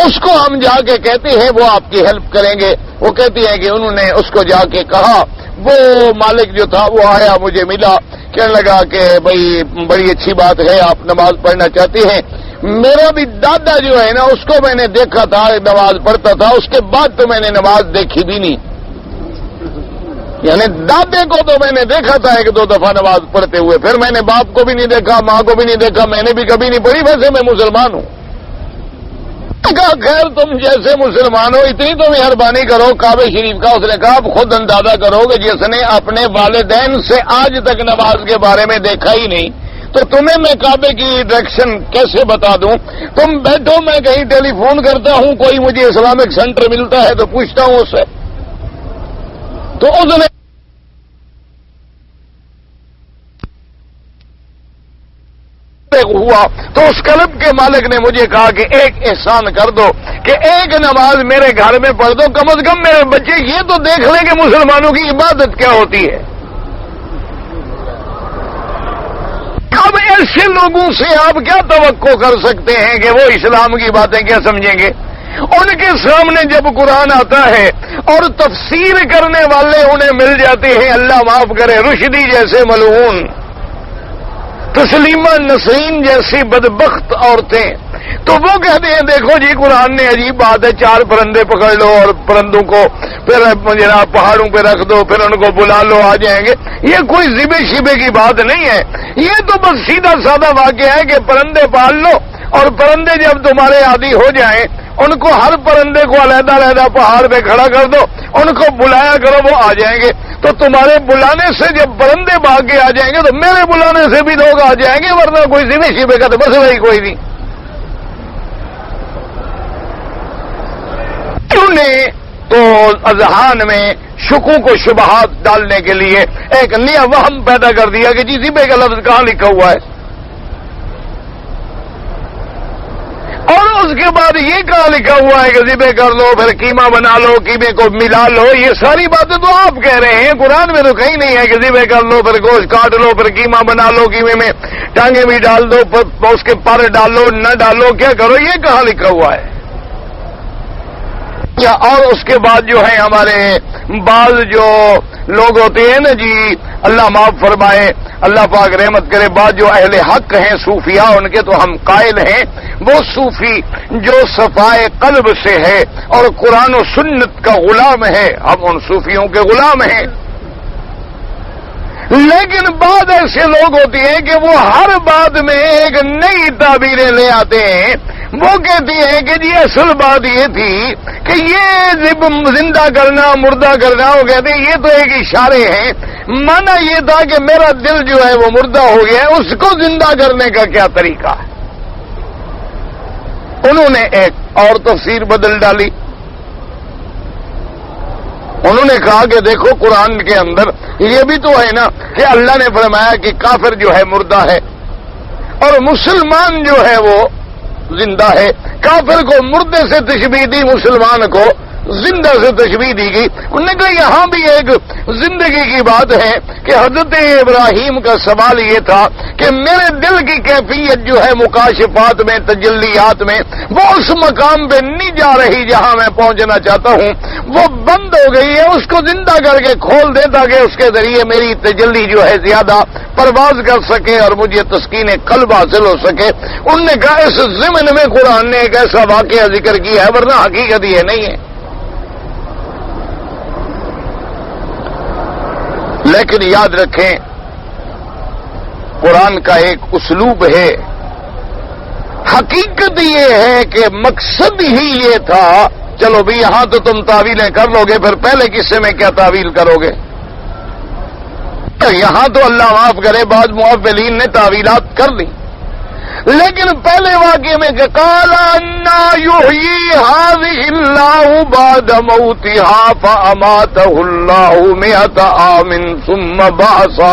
اس کو ہم جا کے کہتے ہیں وہ آپ کی ہیلپ کریں گے۔ وہ کہتی ہے کہ انہوں نے اس کو جا کے کہا، وہ مالک جو تھا وہ آیا مجھے ملا، کہنے لگا کہ بھئی بڑی اچھی بات ہے آپ نماز پڑھنا چاہتے ہیں۔ میرا بھی دادا جو ہے نا اس کو میں نے دیکھا تھا نماز پڑھتا تھا، اس کے بعد تو میں نے نماز دیکھی بھی نہیں، یعنی دادے کو تو میں نے دیکھا تھا ایک دو دفعہ نماز پڑھتے ہوئے، پھر میں نے باپ کو بھی نہیں دیکھا، ماں کو بھی نہیں دیکھا، میں نے بھی کبھی نہیں پڑھی، ویسے میں مسلمان ہوں۔ کہا خیر تم جیسے مسلمان ہو اتنی تو مہربانی کرو کعبہ شریف کا۔ اس نے کہا اب خود اندازہ کرو کہ جس نے اپنے والدین سے آج تک نماز کے بارے میں دیکھا ہی نہیں تو تمہیں میں کعبے کی ڈائریکشن کیسے بتا دوں؟ تم بیٹھو، میں کہیں ٹیلی فون کرتا ہوں، کوئی مجھے اسلامک سینٹر ملتا ہے تو پوچھتا ہوں اس سے، تو اس نے ہوا تو اس کلب کے مالک نے مجھے کہا کہ ایک احسان کر دو کہ ایک نماز میرے گھر میں پڑھ دو، کم از کم میرے بچے یہ تو دیکھ لیں کہ مسلمانوں کی عبادت کیا ہوتی ہے۔ اب ایسے لوگوں سے آپ کیا توقع کر سکتے ہیں کہ وہ اسلام کی باتیں کیا سمجھیں گے؟ ان کے سامنے جب قرآن آتا ہے اور تفسیر کرنے والے انہیں مل جاتے ہیں، اللہ معاف کرے رشدی جیسے ملعون، تسلیمہ نسرین جیسی بدبخت عورتیں، تو وہ کہتے ہیں دیکھو جی قرآن نے عجیب بات ہے، 4 پرندے پکڑ لو اور پرندوں کو پھر جناب پہاڑوں پہ رکھ دو، پھر ان کو بلا لو آ جائیں گے۔ یہ کوئی ذبح شبے کی بات نہیں ہے، یہ تو بس سیدھا سادہ واقعہ ہے کہ پرندے پال لو اور پرندے جب تمہارے عادی ہو جائیں ان کو ہر پرندے کو علیحدہ علیحدہ پہاڑ پہ کھڑا کر دو، ان کو بلایا کرو وہ آ جائیں گے۔ تو تمہارے بلانے سے جب پرندے بھاگ کے آ جائیں گے تو میرے بلانے سے بھی لوگ آ جائیں گے، ورنہ کوئی ذبح شبے کا تو مسئلہ ہی کوئی نہیں۔ انہوں نے تو اذہان میں شکوک و شبہات ڈالنے کے لیے ایک نیا وہم پیدا کر دیا کہ جی ذبح کا لفظ کہاں لکھا ہوا ہے، اور اس کے بعد یہ کہاں لکھا ہوا ہے کہ ذبح کر لو پھر قیمہ بنا لو، قیمے کو ملا لو۔ یہ ساری باتیں تو آپ کہہ رہے ہیں، قرآن میں تو کہیں نہیں ہے کہ ذبح کر لو پھر گوشت کاٹ لو پھر قیمہ بنا لو، قیمے میں ٹانگیں بھی ڈال دو، اس کے پر ڈالو نہ ڈالو کیا کرو، یہ کہاں لکھا ہوا ہے؟ اور اس کے بعد جو ہے ہمارے بعض جو لوگ ہوتے ہیں نا جی اللہ معاف فرمائے اللہ پاک رحمت کرے، بعض جو اہل حق ہیں صوفیاء ان کے تو ہم قائل ہیں، وہ صوفی جو صفائے قلب سے ہے اور قرآن و سنت کا غلام ہے، ہم ان صوفیوں کے غلام ہیں۔ لیکن بعض ایسے لوگ ہوتے ہیں کہ وہ ہر بات میں ایک نئی تعبیریں لے آتے ہیں۔ وہ کہتے ہیں کہ جی اصل بات یہ تھی کہ یہ زندہ کرنا مردہ کرنا، وہ کہتے ہیں یہ تو ایک اشارے ہیں، مانا یہ تھا کہ میرا دل جو ہے وہ مردہ ہو گیا ہے، اس کو زندہ کرنے کا کیا طریقہ ہے؟ انہوں نے ایک اور تفسیر بدل ڈالی۔ انہوں نے کہا کہ دیکھو قرآن کے اندر یہ بھی تو ہے نا کہ اللہ نے فرمایا کہ کافر جو ہے مردہ ہے اور مسلمان جو ہے وہ زندہ ہے۔ کافر کو مردے سے تشبیہ دی، مسلمان کو زندہ سے تشبیہ دی گئی۔ انہوں نے کہا یہاں بھی ایک زندگی کی بات ہے کہ حضرت ابراہیم کا سوال یہ تھا کہ میرے دل کی کیفیت جو ہے مکاشفات میں تجلیات میں وہ اس مقام پہ نہیں جا رہی جہاں میں پہنچنا چاہتا ہوں، وہ بند ہو گئی ہے، اس کو زندہ کر کے کھول دے تاکہ اس کے ذریعے میری تجلی جو ہے زیادہ پرواز کر سکے اور مجھے تسکین قلب حاصل ہو سکے. انہوں نے کہا اس ضمن میں قرآن نے ایک ایسا واقعہ ذکر کیا ہے ورنہ حقیقت یہ نہیں ہے. لیکن یاد رکھیں قرآن کا ایک اسلوب ہے. حقیقت یہ ہے کہ مقصد ہی یہ تھا. چلو بھی یہاں تو تم تعویلیں کر لو گے، پھر پہلے قصے میں کیا تعویل کرو گے؟ یہاں تو اللہ معاف کرے بعض معولین نے تعویلات کر لی، لیکن پہلے واقعے میں کہ قال انا یحیی ھذہ اللہ بعد موتھا فاماتہ اللہ 100 عام ثم بعثہ.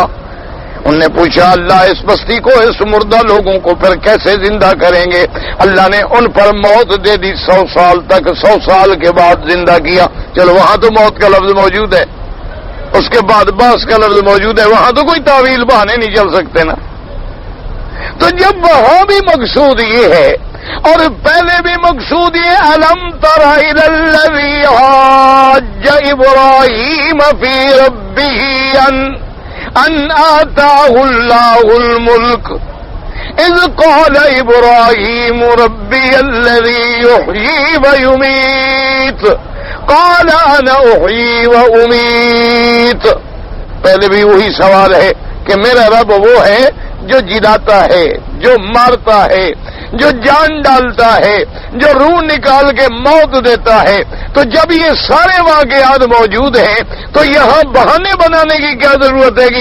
انہوں نے پوچھا اللہ اس بستی کو، اس مردہ لوگوں کو پھر کیسے زندہ کریں گے؟ اللہ نے ان پر موت دے دی 100 سال تک، 100 سال کے بعد زندہ کیا. چلو وہاں تو موت کا لفظ موجود ہے، اس کے بعد باس کا لفظ موجود ہے، وہاں تو کوئی تعویل بہانے نہیں چل سکتے نا. تو جب وہاں بھی مقصود یہ ہے اور پہلے بھی مقصود یہ الم تر الی الذی حاج ابراہیم فی ربہ ان آتاہ اللہ الملک اذ قال ابراہیم ربی الذی یحیی ویمیت قال انا احیی وامیت. پہلے بھی وہی سوال ہے کہ میرا رب وہ ہے جو جلاتا ہے، جو مارتا ہے، جو جان ڈالتا ہے، جو روح نکال کے موت دیتا ہے. تو جب یہ سارے واقعات موجود ہیں تو یہاں بہانے بنانے کی کیا ضرورت ہے کہ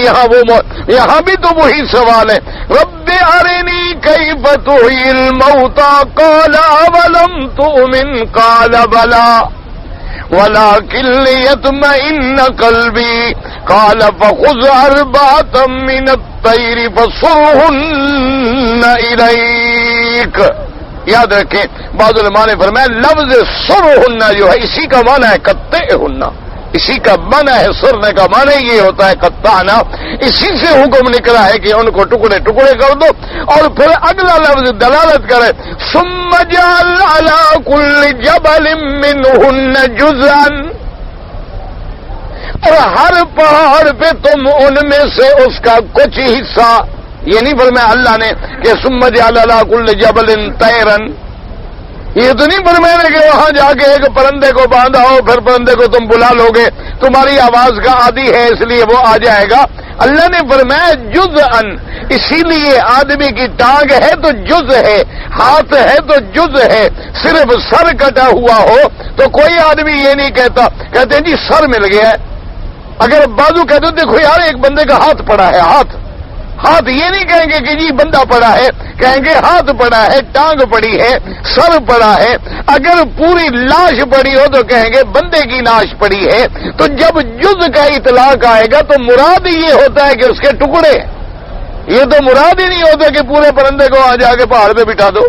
یہاں بھی تو وہی سوال ہے. رب ارنی کیف تحیی الموتى قال اولم تؤمن قال بلی ولكن ليطمئن قلبي قال فخذ 4 من الطير فصرهن إليك. یاد رکھیں بعض علماء نے فرمایا لفظ صرهن جو ہے اسی کا معنی ہے قطعهن، اسی کا معنی ہے سرنے کا معنی یہ ہوتا ہے قطعنا. اسی سے حکم نکلا ہے کہ ان کو ٹکڑے ٹکڑے کر دو. اور پھر اگلا لفظ دلالت کرے ثم جعل على كل جبل منهن جزءا، اور ہر پہاڑ پہ تم ان میں سے اس کا کچھ حصہ. یہ نہیں فرمایا اللہ نے کہ ثم جعل على كل جبل طيرا، یہ تو نہیں فرمایا کہ وہاں جا کے ایک پرندے کو باندھا ہو پھر پرندے کو تم بلا لو گے، تمہاری آواز کا عادی ہے اس لیے وہ آ جائے گا. اللہ نے فرمایا جزءاً، اسی لیے آدمی کی ٹانگ ہے تو جز ہے، ہاتھ ہے تو جز ہے. صرف سر کٹا ہوا ہو تو کوئی آدمی یہ نہیں کہتا، کہتے ہیں جی سر مل گیا ہے. اگر بازو کہتے دیکھو یار ایک بندے کا ہاتھ پڑا ہے، ہاتھ یہ نہیں کہیں گے کہ جی بندہ پڑا ہے، کہیں گے ہاتھ پڑا ہے، ٹانگ پڑی ہے، سر پڑا ہے. اگر پوری لاش پڑی ہو تو کہیں گے بندے کی لاش پڑی ہے. تو جب جز کا اطلاق آئے گا تو مراد یہ ہوتا ہے کہ اس کے ٹکڑے، یہ تو مراد ہی نہیں ہوتا کہ پورے پرندے کو آ جا کے پہاڑ پہ بٹھا دو.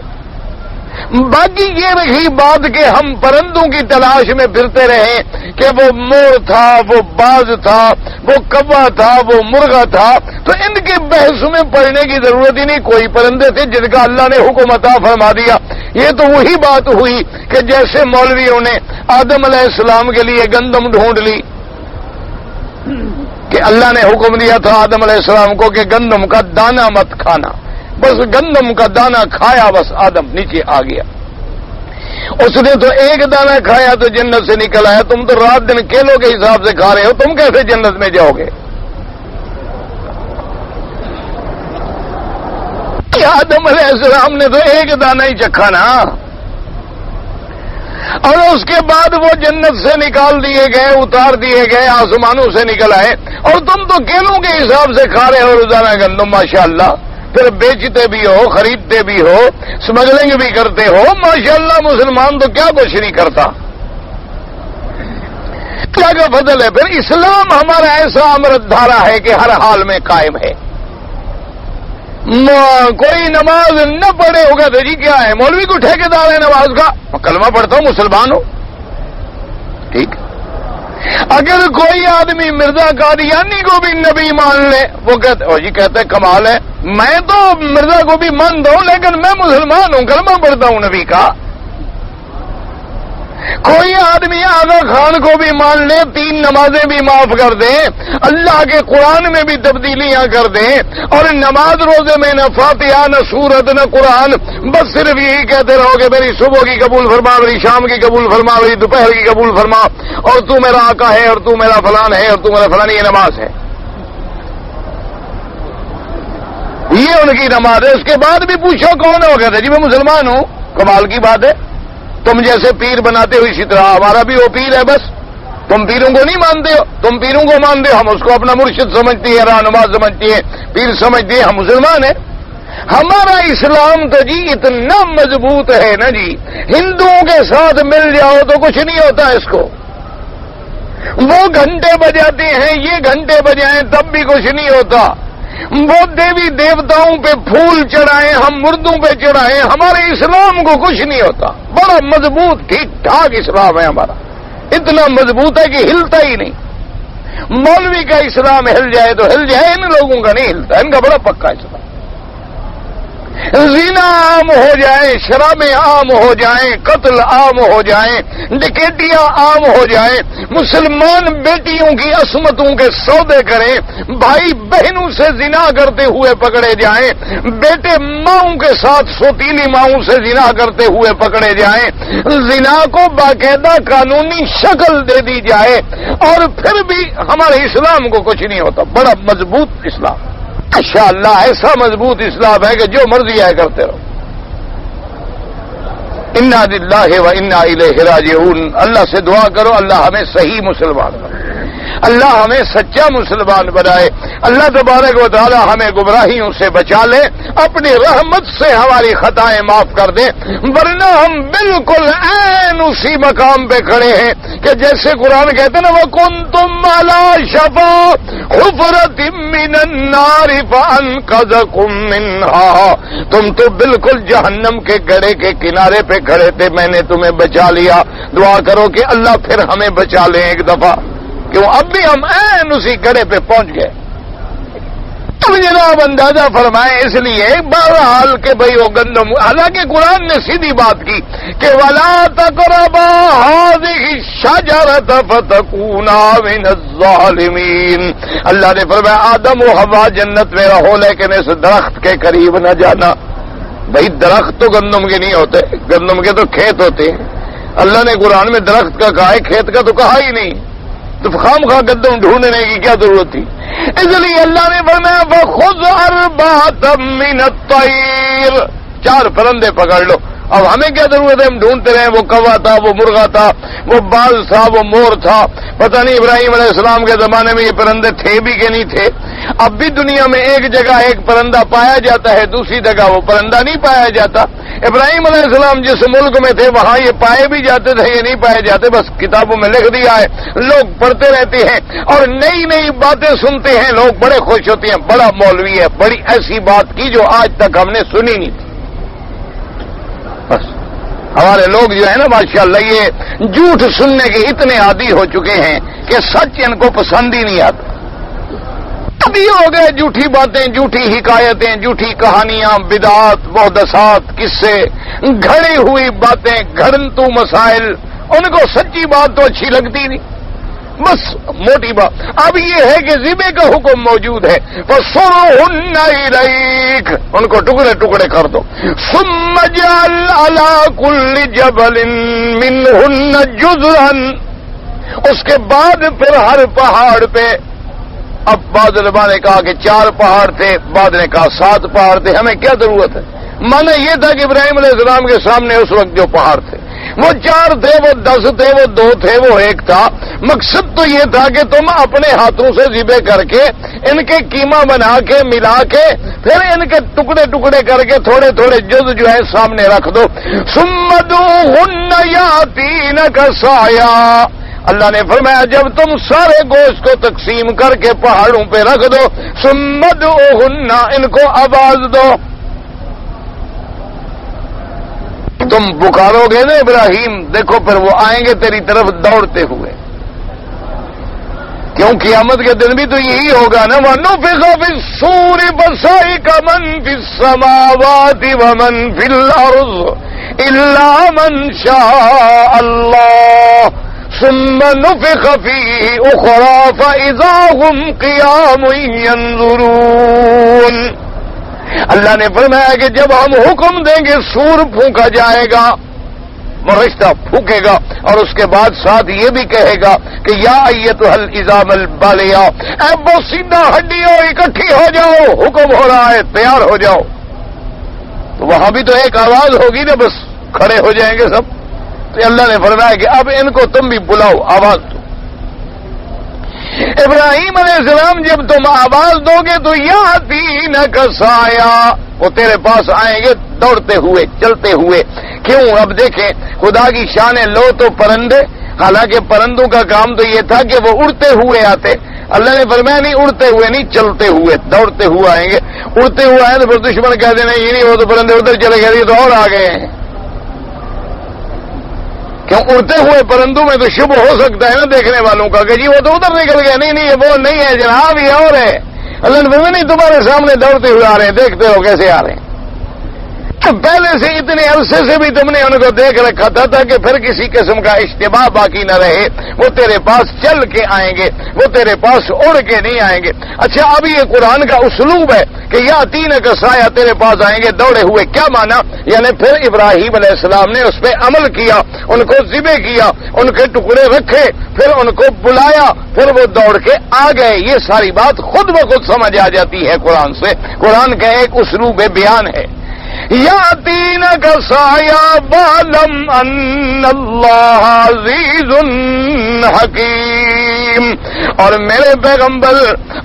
باقی یہ رہی بات کہ ہم پرندوں کی تلاش میں پھرتے رہے کہ وہ مور تھا، وہ باز تھا، وہ کوا تھا، وہ مرغا تھا، تو ان کے بحث میں پڑھنے کی ضرورت ہی نہیں. کوئی پرندے تھے جن کا اللہ نے حکم عطا فرما دیا. یہ تو وہی بات ہوئی کہ جیسے مولویوں نے آدم علیہ السلام کے لیے گندم ڈھونڈ لی کہ اللہ نے حکم دیا تھا آدم علیہ السلام کو کہ گندم کا دانہ مت کھانا. بس گندم کا دانہ کھایا، بس آدم نیچے آ گیا. اس نے تو ایک دانہ کھایا تو جنت سے نکل آیا. تم تو رات دن کیلوں کے حساب سے کھا رہے ہو، تم کیسے جنت میں جاؤ گے؟ آدم علیہ السلام نے تو ایک دانہ ہی چکھا نا، اور اس کے بعد وہ جنت سے نکال دیے گئے، اتار دیے گئے، آسمانوں سے نکل آئے، اور تم تو کیلوں کے حساب سے کھا رہے ہو روزانہ گندم. ماشاءاللہ، پھر بیچتے بھی ہو، خریدتے بھی ہو، اسمگلنگ بھی کرتے ہو. ماشاءاللہ مسلمان تو کیا کچھ نہیں کرتا، کیا کا فضل ہے. پھر اسلام ہمارا ایسا امرت دھارا ہے کہ ہر حال میں قائم ہے. کوئی نماز نہ پڑھے ہوگا تو جی کیا ہے، مولوی کو ٹھیکیدار ہے نماز کا، کلمہ پڑھتا ہوں مسلمان ہو، ٹھیک. اگر کوئی آدمی مرزا قادیانی کو بھی نبی مان لے، وہ کہتے کمال ہے، میں تو مرزا کو بھی مانتا ہوں لیکن میں مسلمان ہوں، کلمہ پڑھتا ہوں نبی کا. کوئی آدمی آغا خان کو بھی مان لے، 3 نمازیں بھی معاف کر دے، اللہ کے قرآن میں بھی تبدیلیاں کر دیں، اور نماز روزے میں نہ فاتحہ نہ سورت نہ قرآن، بس صرف یہی کہتے رہو کہ میری صبح کی قبول فرما، میری شام کی قبول فرما، میری دوپہر کی قبول فرما، اور تو میرا آقا ہے، اور تو میرا فلان ہے، اور تو میرا فلان، یہ نماز ہے، یہ ان کی نماز ہے۔ اس کے بعد بھی پوچھو کون ہو، کہتے جی میں مسلمان ہوں۔ کمال کی بات ہے، تم جیسے پیر بناتے ہو اسی طرح ہمارا بھی وہ پیر ہے، بس تم پیروں کو نہیں مانتے ہو، تم پیروں کو مانتے ہو، ہم اس کو اپنا مرشد سمجھتی ہے، رہنما سمجھتی ہے، پیر سمجھتی ہے، ہم مسلمان ہیں۔ ہمارا اسلام تو جی اتنا مضبوط ہے نا جی، ہندوؤں کے ساتھ مل جاؤ تو کچھ نہیں ہوتا اس کو، وہ گھنٹے بجاتے ہیں، یہ گھنٹے بجائیں تب بھی کچھ نہیں ہوتا، وہ دیوی دیوتاؤں پہ پھول چڑھائیں، ہم مردوں پہ چڑھائیں، ہمارے اسلام کو کچھ نہیں ہوتا، بڑا مضبوط ٹھیک ٹھاک اسلام ہے ہمارا، اتنا مضبوط ہے کہ ہلتا ہی نہیں۔ مولوی کا اسلام ہل جائے تو ہل جائے، ان لوگوں کا نہیں ہلتا، ان کا بڑا پکا اسلام۔ زنا عام ہو جائے، شرابیں عام ہو جائیں، قتل عام ہو جائیں، ڈکیتیاں عام ہو جائیں، مسلمان بیٹیوں کی عصمتوں کے سودے کریں، بھائی بہنوں سے زنا کرتے ہوئے پکڑے جائیں، بیٹے ماؤں کے ساتھ سوتیلی ماؤں سے زنا کرتے ہوئے پکڑے جائیں، زنا کو باقاعدہ قانونی شکل دے دی جائے، اور پھر بھی ہمارے اسلام کو کچھ نہیں ہوتا، بڑا مضبوط اسلام۔ ماشاءاللہ ایسا مضبوط اسلام ہے کہ جو مرضی ہے کرتے رہو۔ انا للہ و انا الیہ راجعون۔ اللہ سے دعا کرو اللہ ہمیں صحیح مسلمان بنائے، اللہ ہمیں سچا مسلمان بنائے، اللہ تبارک و تعالی ہمیں گمراہیوں سے بچا لے، اپنی رحمت سے ہماری خطائیں معاف کر دے، ورنہ ہم بالکل عین اسی مقام پہ کھڑے ہیں کہ جیسے قرآن کہتے نا وَكُنْتُمْ عَلَىٰ شَفَا حُفْرَةٍ مِّنَ النَّارِ فَأَنْقَذَكُم مِّنْهَا، تم تو بالکل جہنم کے گڑھے کے کنارے پہ کھڑے تھے، میں نے تمہیں بچا لیا۔ دعا کرو کہ اللہ پھر ہمیں بچا لیں ایک دفعہ، کیوں اب بھی ہم عین اسی گڑھے پہ پہنچ گئے۔ اب جناب اندازہ فرمائیں، اس لیے بہرحال کہ بھئی وہ گندم، حالانکہ قرآن نے سیدھی بات کی کہ وَلَا تَقْرَبَا هَٰذِهِ الشَّجَرَةَ فَتَكُونَا مِنَ الظَّالِمِينَ۔ اللہ نے فرمایا آدم و حوا جنت میں رہو لیکن اس درخت کے قریب نہ جانا۔ بھئی درخت تو گندم کے نہیں ہوتے، گندم کے تو کھیت ہوتے ہیں، اللہ نے قرآن میں درخت کا کہا ہے، کھیت کا تو کہا ہی نہیں، تو خام خواہ گندم ڈھونڈنے کی کیا ضرورت تھی؟ اس لیے اللہ نے فرمایا فَخُذْ أَرْبَعَةً مِّنَ الطَّيْرِ، 4 پرندے پکڑ لو۔ اب ہمیں کیا ضرورت ہے ہم ڈھونڈتے رہے، وہ کوا تھا، وہ مرغا تھا، وہ باز تھا، وہ مور تھا، پتہ نہیں ابراہیم علیہ السلام کے زمانے میں یہ پرندے تھے بھی کہ نہیں تھے۔ اب بھی دنیا میں ایک جگہ ایک پرندہ پایا جاتا ہے، دوسری جگہ وہ پرندہ نہیں پایا جاتا۔ ابراہیم علیہ السلام جس ملک میں تھے وہاں یہ پائے بھی جاتے تھے، یہ نہیں پائے جاتے، بس کتابوں میں لکھ دیا ہے، لوگ پڑھتے رہتے ہیں اور نئی نئی باتیں سنتے ہیں، لوگ بڑے خوش ہوتے ہیں، بڑا مولوی ہے، بڑی ایسی بات کی جو آج تک ہم نے سنی نہیں تھی۔ بس ہمارے لوگ جو ہے نا ماشاءاللہ یہ جھوٹ سننے کے اتنے عادی ہو چکے ہیں کہ سچ ان کو پسند ہی نہیں آتا۔ ابھی ہو گئے جھوٹی باتیں، جھوٹی حکایتیں، جھوٹی کہانیاں، بدعات، محدثات، قصے، گھڑی ہوئی باتیں، گھڑنتو مسائل، ان کو سچی بات تو اچھی لگتی نہیں، بس موٹی بات۔ اب یہ ہے کہ ذبح کا حکم موجود ہے، فَصُرْهُنَّ إِلَيْكَ، ان کو ٹکڑے ٹکڑے کر دو، ثُمَّ اجْعَلْ عَلَىٰ كُلِّ جَبَلٍ مِّنْهُنَّ جُزْءًا، اس کے بعد پھر ہر پہاڑ پہ، اب بعض علماء نے کہا کہ 4 پہاڑ تھے، بعض نے کہا 7 پہاڑ تھے، ہمیں کیا ضرورت ہے؟ مانا یہ تھا کہ ابراہیم علیہ السلام کے سامنے اس وقت جو پہاڑ تھے وہ 4 تھے، وہ 10 تھے، وہ 2 تھے، وہ 1 تھا، مقصد تو یہ تھا کہ تم اپنے ہاتھوں سے ذبح کر کے ان کے قیمہ بنا کے ملا کے پھر ان کے ٹکڑے ٹکڑے کر کے تھوڑے تھوڑے جز جو ہے سامنے رکھ دو۔ ثُمَّ ادْعُوهُنَّ يَأْتِينَكَ سَعْيًا، اللہ نے فرمایا جب تم سارے گوشت کو تقسیم کر کے پہاڑوں پہ رکھ دو، ثُمَّ ادْعُوهُنَّ، ان کو آواز دو، تم پکارو گے نا ابراہیم، دیکھو پھر وہ آئیں گے تیری طرف دوڑتے ہوئے، کیوں قیامت کے دن بھی تو یہی ہوگا نا، وَنُفِخَ فِي الصُّورِ فَصَعِقَ مَن فِي السَّمَاوَاتِ وَمَن فِي الْأَرْضِ الا من شاء اللہ ثم نفخ فيه اخرى فاذا هم قيام ينظرون. اللہ نے فرمایا کہ جب ہم حکم دیں گے سور پھونکا جائے گا، فرشتہ پھونکے گا، اور اس کے بعد ساتھ یہ بھی کہے گا کہ یا ایتھا العظام البالیہ، اے بوسیدہ ہڈیوں اکٹھی ہو جاؤ، حکم ہو رہا ہے تیار ہو جاؤ. تو وہاں بھی تو ایک آواز ہوگی نا، بس کھڑے ہو جائیں گے سب. تو اللہ نے فرمایا کہ اب ان کو تم بھی بلاؤ، آواز دو. ابراہیم علیہ السلام جب تم آواز دو گے تو یاتینک سایہ، وہ تیرے پاس آئیں گے دوڑتے ہوئے چلتے ہوئے. کیوں؟ اب دیکھیں خدا کی شان ہے، لو تو پرندے، حالانکہ پرندوں کا کام تو یہ تھا کہ وہ اڑتے ہوئے آتے. اللہ نے فرمایا نہیں اڑتے ہوئے نہیں، چلتے ہوئے دوڑتے ہوئے آئیں گے. اڑتے ہوئے آئے تو پھر دشمن کہہ دینا یہ نہیں، وہ تو پرندے ادھر چلے گئے تو اور آ گئے ہیں. کیوں؟ اڑتے ہوئے پرندوں میں تو شبہ ہو سکتا ہے نا دیکھنے والوں کا کہ جی وہ تو ادھر نکل گئے. نہیں نہیں، وہ نہیں ہے جناب، یہ اور ہے. اللہ نے فرمایا نہیں، تمہارے سامنے دوڑتے ہوئے آ رہے ہیں، دیکھتے ہو کیسے آ رہے ہیں. پہلے سے اتنے عرصے سے بھی تم نے ان کو دیکھ رکھا تھا تاکہ پھر کسی قسم کا اشتباہ باقی نہ رہے. وہ تیرے پاس چل کے آئیں گے، وہ تیرے پاس اڑ کے نہیں آئیں گے. اچھا اب یہ قرآن کا اسلوب ہے کہ یاتینک سایہ، تیرے پاس آئیں گے دوڑے ہوئے. کیا مانا؟ یعنی پھر ابراہیم علیہ السلام نے اس پہ عمل کیا، ان کو ذبح کیا، ان کے ٹکڑے رکھے، پھر ان کو بلایا، پھر وہ دوڑ کے آ گئے. یہ ساری بات خود بخود سمجھ آ جاتی ہے قرآن سے. قرآن کا ایک اسلوب بیان ہے. یاتینک سایہ وَاعْلَمْ أَنَّ اللَّهَ عَزِیزٌ حَکِیمٌ. اور میرے پیغمبر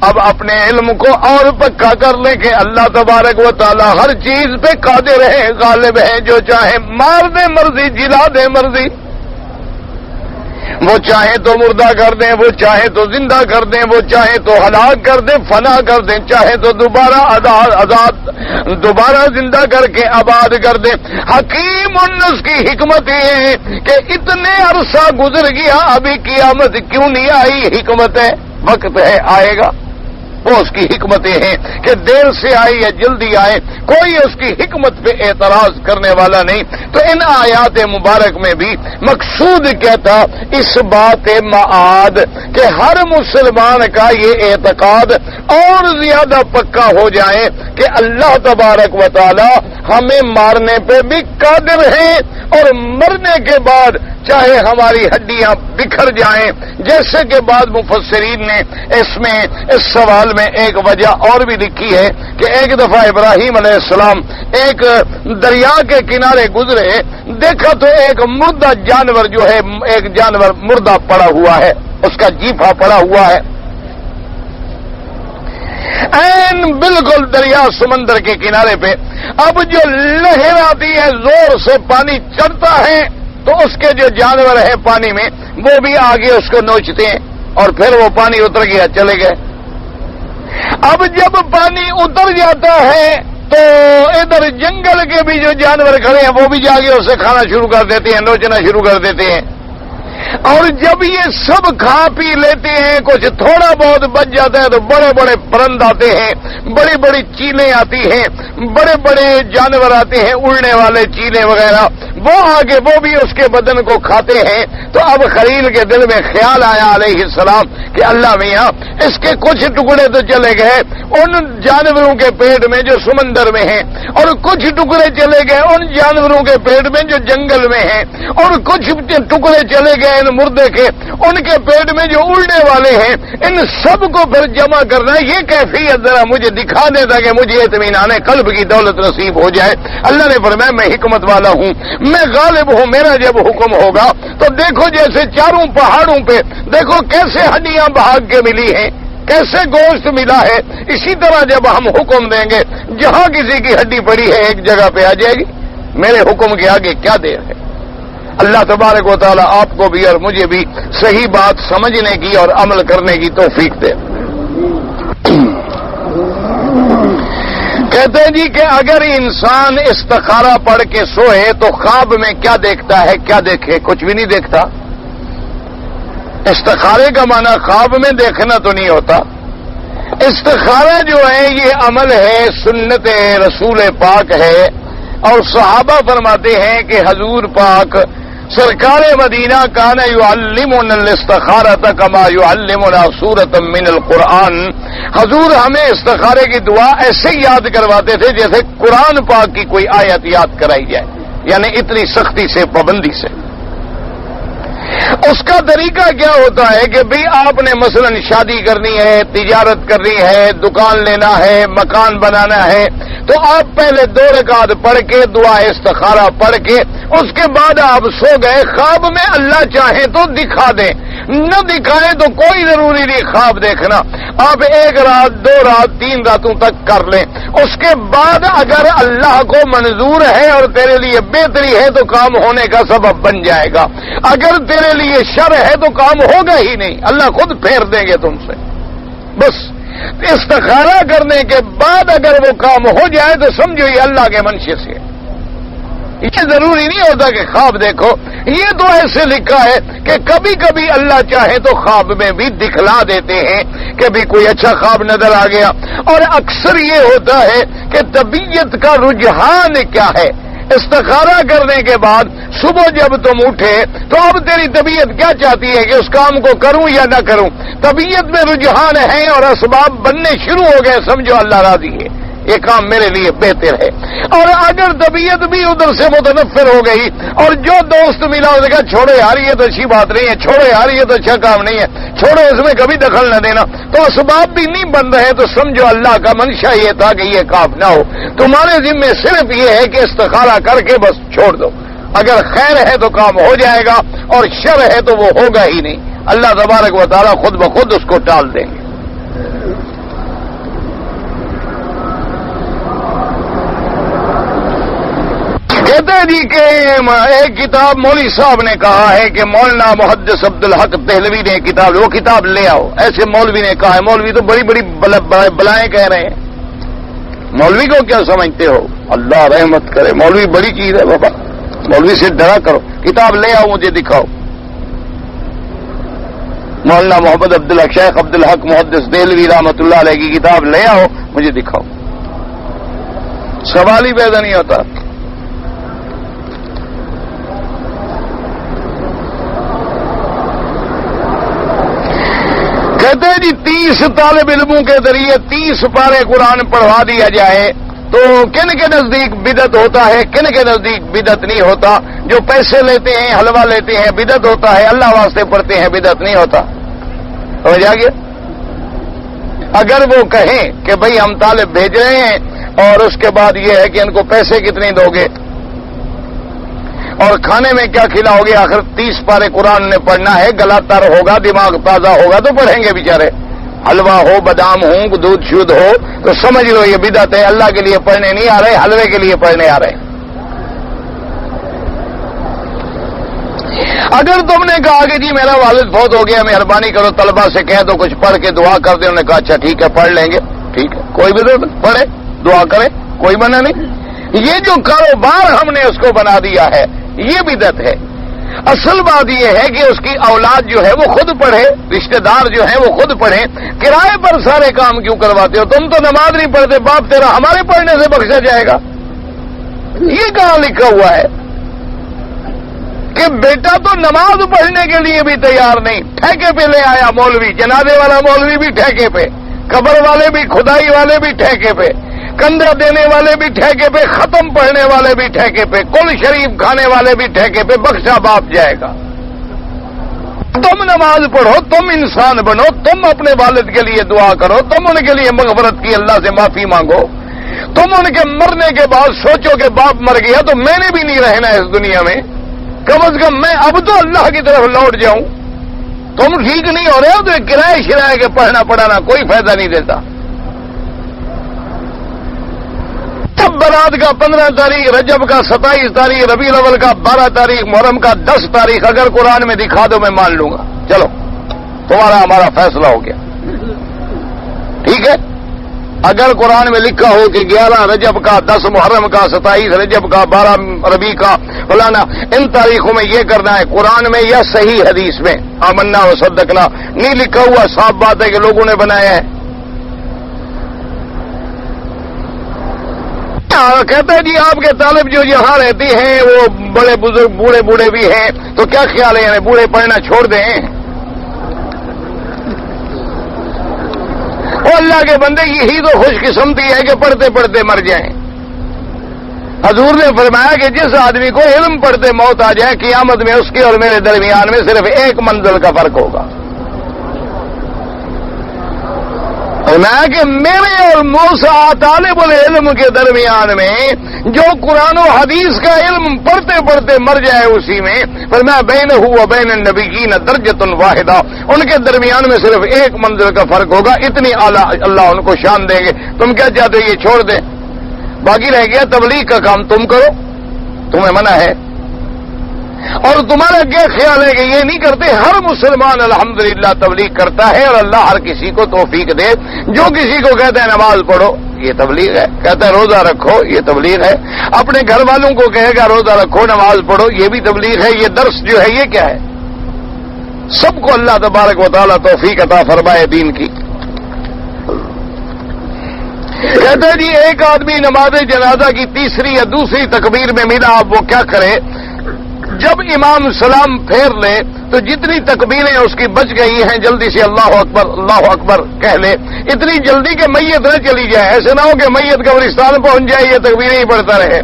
اب اپنے علم کو اور پکا کر لیں کہ اللہ تبارک و تعالی ہر چیز پہ قادر ہے، غالب ہے. جو چاہے مار دے مرضی، جلا دے مرضی. وہ چاہے تو مردہ کر دیں، وہ چاہے تو زندہ کر دیں، وہ چاہے تو ہلاک کر دیں، فنا کر دیں، چاہے تو دوبارہ زندہ کر کے آباد کر دیں. حکیم اس کی حکمت یہ ہے کہ اتنے عرصہ گزر گیا ابھی قیامت کیوں نہیں آئی. حکمت ہے، وقت ہے، آئے گا. وہ اس کی حکمتیں ہیں کہ دیر سے آئے یا جلدی آئے، کوئی اس کی حکمت پہ اعتراض کرنے والا نہیں. تو ان آیات مبارک میں بھی مقصود کیا تھا؟ اس بات معاد کہ ہر مسلمان کا یہ اعتقاد اور زیادہ پکا ہو جائے کہ اللہ تبارک و تعالی ہمیں مارنے پہ بھی قادر ہیں، اور مرنے کے بعد چاہے ہماری ہڈیاں بکھر جائیں. جیسے کہ بعض مفسرین نے اس سوال میں ایک وجہ اور بھی لکھی ہے کہ ایک دفعہ ابراہیم علیہ السلام ایک دریا کے کنارے گزرے، دیکھا تو ایک مردہ جانور جو ہے، ایک جانور مردہ پڑا ہوا ہے، اس کا جیفا پڑا ہوا ہے این بالکل دریا سمندر کے کنارے پہ. اب جو لہر آتی ہے زور سے پانی چڑھتا ہے تو اس کے جو جانور ہیں پانی میں وہ بھی آگے اس کو نوچتے ہیں، اور پھر وہ پانی اتر گیا، چلے گئے. اب جب پانی اتر جاتا ہے تو ادھر جنگل کے بھی جو جانور کھڑے ہیں وہ بھی جا کے اسے کھانا شروع کر دیتے ہیں، نوچنا شروع کر دیتے ہیں. اور جب یہ سب کھا پی لیتے ہیں، کچھ تھوڑا بہت بچ جاتا ہے تو بڑے بڑے پرند آتے ہیں، بڑی بڑی چیلیں آتی ہیں، بڑے بڑے جانور آتے ہیں، اڑنے والے چیلیں وغیرہ، وہ آگے وہ بھی اس کے بدن کو کھاتے ہیں. تو اب خلیل کے دل میں خیال آیا علیہ السلام کہ اللہ میاں اس کے کچھ ٹکڑے تو چلے گئے ان جانوروں کے پیٹ میں جو سمندر میں ہیں، اور کچھ ٹکڑے چلے گئے ان جانوروں کے پیٹ میں جو جنگل میں ہیں، اور کچھ ٹکڑے چلے گئے ان مردے کے ان کے پیٹ میں جو اڑنے والے ہیں. ان سب کو پھر جمع کرنا، یہ کیفیت ذرا مجھے دکھا دے تاکہ مجھے اطمینان قلب کی دولت نصیب ہو جائے. اللہ نے فرمایا میں حکمت والا ہوں، میں غالب ہوں. میرا جب حکم ہوگا تو دیکھو جیسے چاروں پہاڑوں پہ دیکھو کیسے ہڈیاں بھاگ کے ملی ہیں، کیسے گوشت ملا ہے. اسی طرح جب ہم حکم دیں گے جہاں کسی کی ہڈی پڑی ہے ایک جگہ پہ آ جائے گی. میرے حکم کے آگے کیا دیر ہے. اللہ تبارک و تعالی آپ کو بھی اور مجھے بھی صحیح بات سمجھنے کی اور عمل کرنے کی توفیق دے. کہتے ہیں جی کہ اگر انسان استخارہ پڑھ کے سوئے تو خواب میں کیا دیکھتا ہے؟ کیا دیکھے؟ کچھ بھی نہیں دیکھتا. استخارے کا معنی خواب میں دیکھنا تو نہیں ہوتا. استخارہ جو ہے یہ عمل ہے، سنت رسول پاک ہے اور صحابہ فرماتے ہیں کہ حضور پاک سرکار مدینہ کان یعلمنا الاستخارۃ کما یعلمنا سورۃ من القرآن، حضور ہمیں استخارے کی دعا ایسے ہی یاد کرواتے تھے جیسے قرآن پاک کی کوئی آیت یاد کرائی جائے، یعنی اتنی سختی سے، پابندی سے۔ اس کا طریقہ کیا ہوتا ہے کہ بھئی آپ نے مثلا شادی کرنی ہے، تجارت کرنی ہے، دکان لینا ہے، مکان بنانا ہے، تو آپ پہلے 2 رکعت پڑھ کے دعا استخارہ پڑھ کے اس کے بعد آپ سو گئے، خواب میں اللہ چاہے تو دکھا دیں، نہ دکھائیں تو کوئی ضروری نہیں خواب دیکھنا، آپ 1 رات 2 رات 3 راتوں تک کر لیں، اس کے بعد اگر اللہ کو منظور ہے اور تیرے لیے بہتری ہے تو کام ہونے کا سبب بن جائے گا، اگر تیرے لیے شر ہے تو کام ہوگا ہی نہیں، اللہ خود پھیر دیں گے تم سے۔ بس استخارہ کرنے کے بعد اگر وہ کام ہو جائے تو سمجھو یہ اللہ کے منشے سے، یہ ضروری نہیں ہوتا کہ خواب دیکھو، یہ تو ایسے لکھا ہے کہ کبھی کبھی اللہ چاہے تو خواب میں بھی دکھلا دیتے ہیں کہ بھی کوئی اچھا خواب نظر آ گیا، اور اکثر یہ ہوتا ہے کہ طبیعت کا رجحان کیا ہے، استخارہ کرنے کے بعد صبح جب تم اٹھے تو اب تیری طبیعت کیا چاہتی ہے کہ اس کام کو کروں یا نہ کروں، طبیعت میں رجحان ہے اور اسباب بننے شروع ہو گئے، سمجھو اللہ راضی ہے، یہ کام میرے لیے بہتر ہے۔ اور اگر طبیعت بھی ادھر سے متنفر ہو گئی اور جو دوست ملا اس نے کہا چھوڑو یار یہ تو اچھی بات نہیں ہے، چھوڑو یار یہ تو اچھا کام نہیں ہے، چھوڑو اس میں کبھی دخل نہ دینا، تو اسباب بھی نہیں بن رہے، تو سمجھو اللہ کا منشا یہ تھا کہ یہ کام نہ ہو، تمہارے ذمہ صرف یہ ہے کہ استخارہ کر کے بس چھوڑ دو، اگر خیر ہے تو کام ہو جائے گا اور شر ہے تو وہ ہوگا ہی نہیں، اللہ تبارک و تعالیٰ خود بخود اس کو ٹال دیں گے۔ کہتے ہیں جی کہ ایک کتاب مولوی صاحب نے کہا ہے کہ مولانا محدث عبدالحق دہلوی نے کتاب، وہ کتاب لے آؤ، ایسے مولوی نے کہا ہے، مولوی تو بڑی بڑی بلائیں کہہ رہے ہیں، مولوی کو کیا سمجھتے ہو، اللہ رحمت کرے، مولوی بڑی چیز ہے بابا، مولوی سے ڈرا کرو، کتاب لے آؤ مجھے دکھاؤ، مولانا محمد عبدالحق شیخ عبدالحق محدث دہلوی رحمۃ اللہ علیہ کی کتاب لے آؤ مجھے دکھاؤ، سوال ہی پیدا نہیں ہوتا۔ کہتے ہیں جی 30 طالب علموں کے ذریعے 30 پارے قرآن پڑھوا دیا جائے تو کن کے نزدیک بدعت ہوتا ہے، کن کے نزدیک بدعت نہیں ہوتا، جو پیسے لیتے ہیں حلوہ لیتے ہیں بدعت ہوتا ہے، اللہ واسطے پڑھتے ہیں بدعت نہیں ہوتا، سمجھ آ گیا؟ اگر وہ کہیں کہ بھئی ہم طالب بھیج رہے ہیں اور اس کے بعد یہ ہے کہ ان کو پیسے کتنے دو گے اور کھانے میں کیا کھلاؤ گے، آخر 30 پارے قرآن نے پڑھنا ہے، گلا تر ہوگا، دماغ تازہ ہوگا تو پڑھیں گے بیچارے، حلوہ ہو، بادام ہو، دودھ شدھ ہو تو سمجھ لو یہ بدعت ہے، اللہ کے لیے پڑھنے نہیں آ رہے، حلوے کے لیے پڑھنے آ رہے ہیں۔ اگر تم نے کہا کہ جی میرا والد فوت ہو گیا، مہربانی کرو طلبہ سے کہہ دو کچھ پڑھ کے دعا کر دیں، انہوں نے کہا اچھا ٹھیک ہے پڑھ لیں گے، ٹھیک ہے، کوئی بدعت پڑھے دعا کرے، کوئی منع نہیں، یہ جو کاروبار ہم نے اس کو بنا دیا ہے یہ بدعت ہے۔ اصل بات یہ ہے کہ اس کی اولاد جو ہے وہ خود پڑھے، رشتہ دار جو ہیں وہ خود پڑھیں، کرائے پر سارے کام کیوں کرواتے ہو، تم تو نماز نہیں پڑھتے، باپ تیرا ہمارے پڑھنے سے بخشا جائے گا، یہ کہاں لکھا ہوا ہے کہ بیٹا تو نماز پڑھنے کے لیے بھی تیار نہیں، ٹھیکے پہ لے آیا مولوی، جنازے والا مولوی بھی ٹھیکے پہ، قبر والے بھی، کھدائی والے بھی ٹھیکے پہ، کندھا دینے والے بھی ٹھیکے پہ، ختم پڑھنے والے بھی ٹھیکے پہ، کل شریف کھانے والے بھی ٹھیکے پہ، بخشا باپ جائے گا۔ تم نماز پڑھو، تم انسان بنو، تم اپنے والد کے لیے دعا کرو، تم ان کے لیے مغفرت کی اللہ سے معافی مانگو، تم ان کے مرنے کے بعد سوچو کہ باپ مر گیا تو میں نے بھی نہیں رہنا اس دنیا میں، کم از کم میں اب تو اللہ کی طرف لوٹ جاؤں، تم ٹھیک نہیں ہو رہے ہو تو کرائے شرائے کے پڑھنا پڑھانا کوئی فائدہ نہیں دیتا۔ تب برات کا 15 تاریخ، رجب کا 27 تاریخ، ربیع الاول کا 12 تاریخ، محرم کا 10 تاریخ اگر قرآن میں دکھا دو میں مان لوں گا، چلو تمہارا ہمارا فیصلہ ہو گیا، ٹھیک ہے۔ اگر قرآن میں لکھا ہو کہ 11 رجب کا، 10 محرم کا، 27 رجب کا، 12 ربیع کا، فلانا ان تاریخوں میں یہ کرنا ہے قرآن میں یا صحیح حدیث میں، آمنا و صدقنا، نہیں لکھا ہوا صاف بات ہے کہ لوگوں نے بنایا ہے، کہتا ہے جی آپ کے طالب جو یہاں رہتی ہیں وہ بڑے بزرگ بوڑھے بوڑھے بھی ہیں، تو کیا خیال ہے یعنی بوڑھے پڑھنا چھوڑ دیں؟ اور اللہ کے بندے یہی تو خوش قسمتی ہے کہ پڑھتے پڑھتے مر جائیں۔ حضور نے فرمایا کہ جس آدمی کو علم پڑھتے موت آ جائے، قیامت میں اس کے اور میرے درمیان میں صرف ایک منزل کا فرق ہوگا۔ فرمایا کہ میرے اور موسیٰ طالب العلم کے درمیان میں جو قرآن و حدیث کا علم پڑھتے پڑھتے مر جائے اسی میں، فرمایا بینہ و بین النبیین درجۃ واحدہ، ان کے درمیان میں صرف ایک منزل کا فرق ہوگا، اتنی اعلیٰ اللہ ان کو شان دیں گے۔ تم کیا چاہتے ہو یہ چھوڑ دیں؟ باقی رہ گیا تبلیغ کا کام، تم کرو، تمہیں منع ہے۔ اور تمہارا کیا خیال ہے کہ یہ نہیں کرتے؟ ہر مسلمان الحمدللہ تبلیغ کرتا ہے، اور اللہ ہر کسی کو توفیق دے۔ جو کسی کو کہتا ہے نماز پڑھو، یہ تبلیغ ہے، کہتا ہے روزہ رکھو، یہ تبلیغ ہے، اپنے گھر والوں کو کہے گا روزہ رکھو نماز پڑھو، یہ بھی تبلیغ ہے۔ یہ درس جو ہے یہ کیا ہے؟ سب کو اللہ تبارک و تعالیٰ توفیق عطا فرمائے دین کی۔ کہتے ہیں جی ایک آدمی نماز جنازہ کی تیسری یا دوسری تکبیر میں ملا، اب وہ کیا کرے؟ جب امام سلام پھیر لے تو جتنی تکبیریں اس کی بچ گئی ہیں جلدی سے اللہ اکبر کہہ لے، اتنی جلدی کہ میت نہ چلی جائے، ایسے نہ ہو کہ میت قبرستان پہنچ جائے یہ تکبیریں ہی پڑھتا رہے۔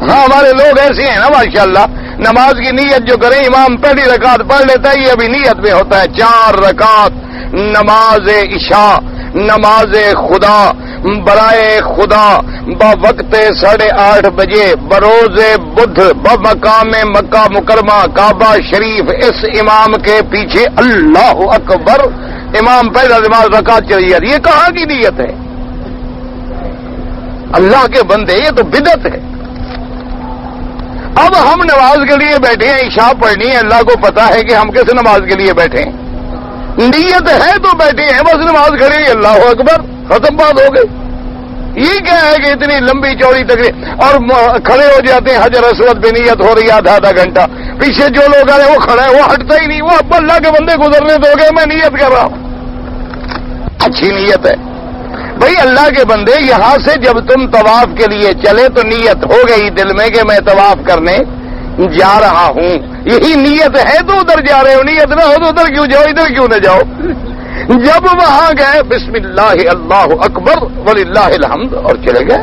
ہاں ہمارے لوگ ایسے ہیں نا ماشاءاللہ، نماز کی نیت جو کریں امام پہلی رکعت پڑھ لیتا ہے، یہ ابھی نیت میں ہوتا ہے 4 رکعت نماز عشاء، نماز خدا برائے خدا بوقت 8:30 بجے بروز بدھ بمقام مکہ مکرمہ کعبہ شریف، اس امام کے پیچھے اللہ اکبر، امام پہلا نماز رکعت چلی جاتی ہے۔ یہ کہاں کی نیت ہے؟ اللہ کے بندے یہ تو بدعت ہے۔ اب ہم نماز کے لیے بیٹھے ہیں، عشاء پڑھنی ہے، اللہ کو پتا ہے کہ ہم کس نماز کے لیے بیٹھے ہیں، نیت ہے تو بیٹھے ہیں، بس نماز کھڑی ہے، اللہ اکبر، ختم بات ہو گئی۔ یہ کیا ہے کہ اتنی لمبی چوڑی تقریر، اور کھڑے ہو جاتے ہیں حجر اسود پہ، نیت ہو رہی ہے آدھا گھنٹہ، پیچھے جو لوگ آ رہے ہیں وہ کھڑا ہے، وہ ہٹتا ہی نہیں، وہ اب اللہ کے بندے گزرنے دو گے، میں نیت کر رہا ہوں۔ اچھی نیت ہے بھائی اللہ کے بندے، یہاں سے جب تم طواف کے لیے چلے تو نیت ہو گئی دل میں کہ میں طواف کرنے جا رہا ہوں، یہی نیت ہے تو ادھر جا رہے ہو، نیت نہ ہو تو ادھر کیوں جاؤ، ادھر کیوں نہ جاؤ؟ جب وہاں گئے بسم اللہ اللہ اکبر وللہ الحمد اور چلے گئے۔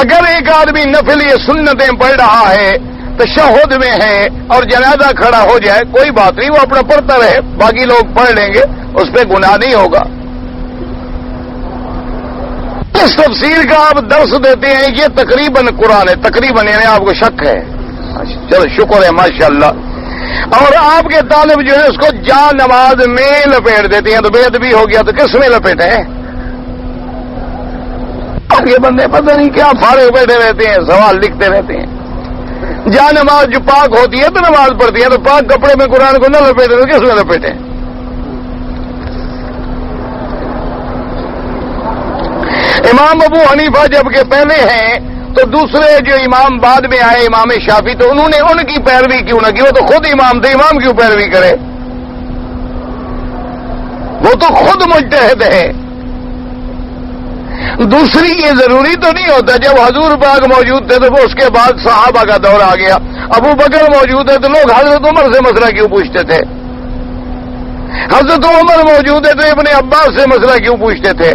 اگر ایک آدمی نفل یہ سنتیں پڑھ رہا ہے، تشہد میں ہے اور جنازہ کھڑا ہو جائے، کوئی بات نہیں، وہ اپنا پڑھتا رہے، باقی لوگ پڑھ لیں گے، اس پہ گناہ نہیں ہوگا۔ اس تفسیر کا آپ درس دیتے ہیں، یہ تقریباً قرآن ہے، تقریباً یعنی آپ کو شک ہے، چلو شکر ہے ماشاءاللہ۔ اور آپ کے طالب جو ہے اس کو جا نماز میں لپیٹ دیتے ہیں، تو بے ادبی ہو گیا، تو کس میں لپیٹے ہیں؟ یہ بندے پتہ نہیں کیا فارغ بیٹھے رہتے ہیں، سوال لکھتے رہتے ہیں۔ جا نماز جو پاک ہوتی ہے تو نماز پڑھتی ہے، تو پاک کپڑے میں قرآن کو نہ لپیٹے تو کس میں لپیٹے؟ امام ابو حنیفہ جب کہ پہلے ہیں تو دوسرے جو امام بعد میں آئے امام شافعی، تو انہوں نے ان کی پیروی کیوں نہ کی؟ وہ تو خود امام تھے، امام کیوں پیروی کرے؟ وہ تو خود مجتہد ہے۔ دوسری یہ ضروری تو نہیں ہوتا، جب حضور پاک موجود تھے تو اس کے بعد صحابہ کا دور آ گیا، ابو بکر موجود ہے تو لوگ حضرت عمر سے مسئلہ کیوں پوچھتے تھے؟ حضرت عمر موجود ہے تو ابن عباس سے مسئلہ کیوں پوچھتے تھے؟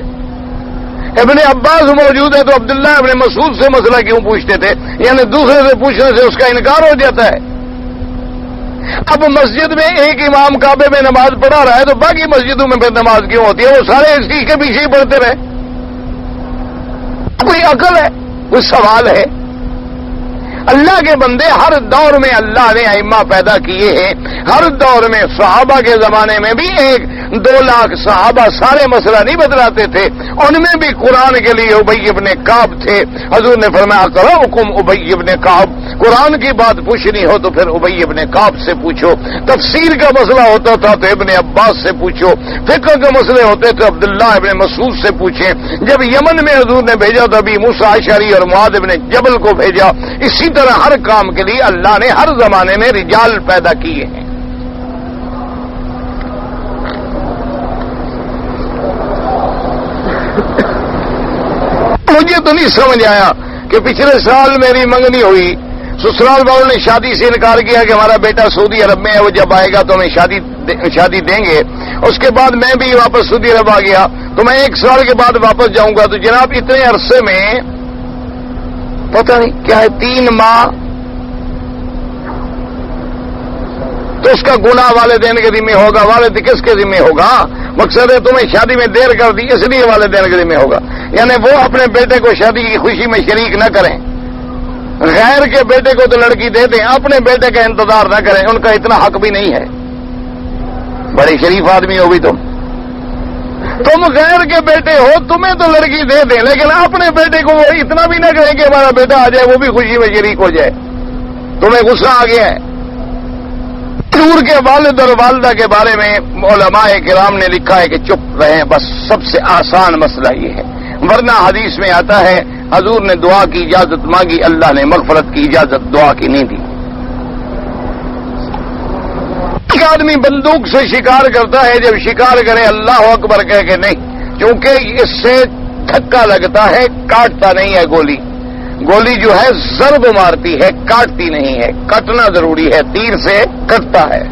ابن عباس موجود ہے تو عبداللہ ابن مسعود سے مسئلہ کیوں پوچھتے تھے؟ یعنی دوسرے سے پوچھنے سے اس کا انکار ہو جاتا ہے۔ اب مسجد میں ایک امام کعبے میں نماز پڑھا رہا ہے تو باقی مسجدوں میں پھر نماز کیوں ہوتی ہے؟ وہ سارے اسی کے پیچھے ہی پڑھتے رہے۔ کوئی عقل ہے؟ کوئی سوال ہے؟ اللہ کے بندے، ہر دور میں اللہ نے ائمہ پیدا کیے ہیں، ہر دور میں صحابہ کے زمانے میں بھی 1-2 لاکھ صحابہ سارے مسئلہ نہیں بدلاتے تھے، ان میں بھی قرآن کے لیے ابی ابن کعب تھے۔ حضور نے فرمایا اقرؤکم ابی ابن کعب، قرآن کی بات پوچھنی ہو تو پھر ابی ابن کعب سے پوچھو، تفسیر کا مسئلہ ہوتا تھا تو ابن عباس سے پوچھو، فقہ کے مسئلے ہوتے تو عبداللہ ابن مسعود سے پوچھیں۔ جب یمن میں حضور نے بھیجا تو ابی موسیٰ اشعری اور معاذ ابن جبل کو بھیجا۔ اسی طرح ہر کام کے لیے اللہ نے ہر زمانے میں رجال پیدا کیے ہیں۔ تو نہیں سمجھ آیا کہ پچھلے سال میری منگنی ہوئی، سسرال والوں نے شادی سے انکار کیا کہ ہمارا بیٹا سعودی عرب میں ہے، وہ جب آئے گا تو ہمیں شادی دیں گے. اس کے بعد میں بھی واپس سعودی عرب آ گیا تو میں 1 سال کے بعد واپس جاؤں گا. تو جناب اتنے عرصے میں پتہ نہیں کیا ہے 3 ماہ، تو اس کا گناہ والدین کے ذمہ ہوگا. والد کس کے ذمہ ہوگا؟ مقصد ہے تمہیں شادی میں دیر کر دی اس لیے والدین کے ذمہ ہوگا. یعنی وہ اپنے بیٹے کو شادی کی خوشی میں شریک نہ کریں، غیر کے بیٹے کو تو لڑکی دے دیں، اپنے بیٹے کا انتظار نہ کریں، ان کا اتنا حق بھی نہیں ہے. بڑے شریف آدمی ہو بھی تم غیر کے بیٹے ہو، تمہیں تو لڑکی دے دیں، لیکن اپنے بیٹے کو وہ اتنا بھی نہ کریں کہ ہمارا بیٹا آ جائے وہ بھی خوشی میں شریک ہو جائے. تمہیں غصہ آ گیا ہے. دور کے والد اور والدہ کے بارے میں علماء کرام نے لکھا ہے کہ چپ رہیں، بس سب سے آسان مسئلہ یہ ہے. ورنہ حدیث میں آتا ہے حضور نے دعا کی اجازت مانگی، اللہ نے مغفرت کی اجازت دعا کی نہیں دی. ایک آدمی بندوق سے شکار کرتا ہے، جب شکار کرے اللہ اکبر کہہ کے نہیں، کیونکہ اس سے دھکا لگتا ہے، کاٹتا نہیں ہے. گولی جو ہے ضرب مارتی ہے، کاٹتی نہیں ہے. کٹنا ضروری ہے، تیر سے کٹتا ہے.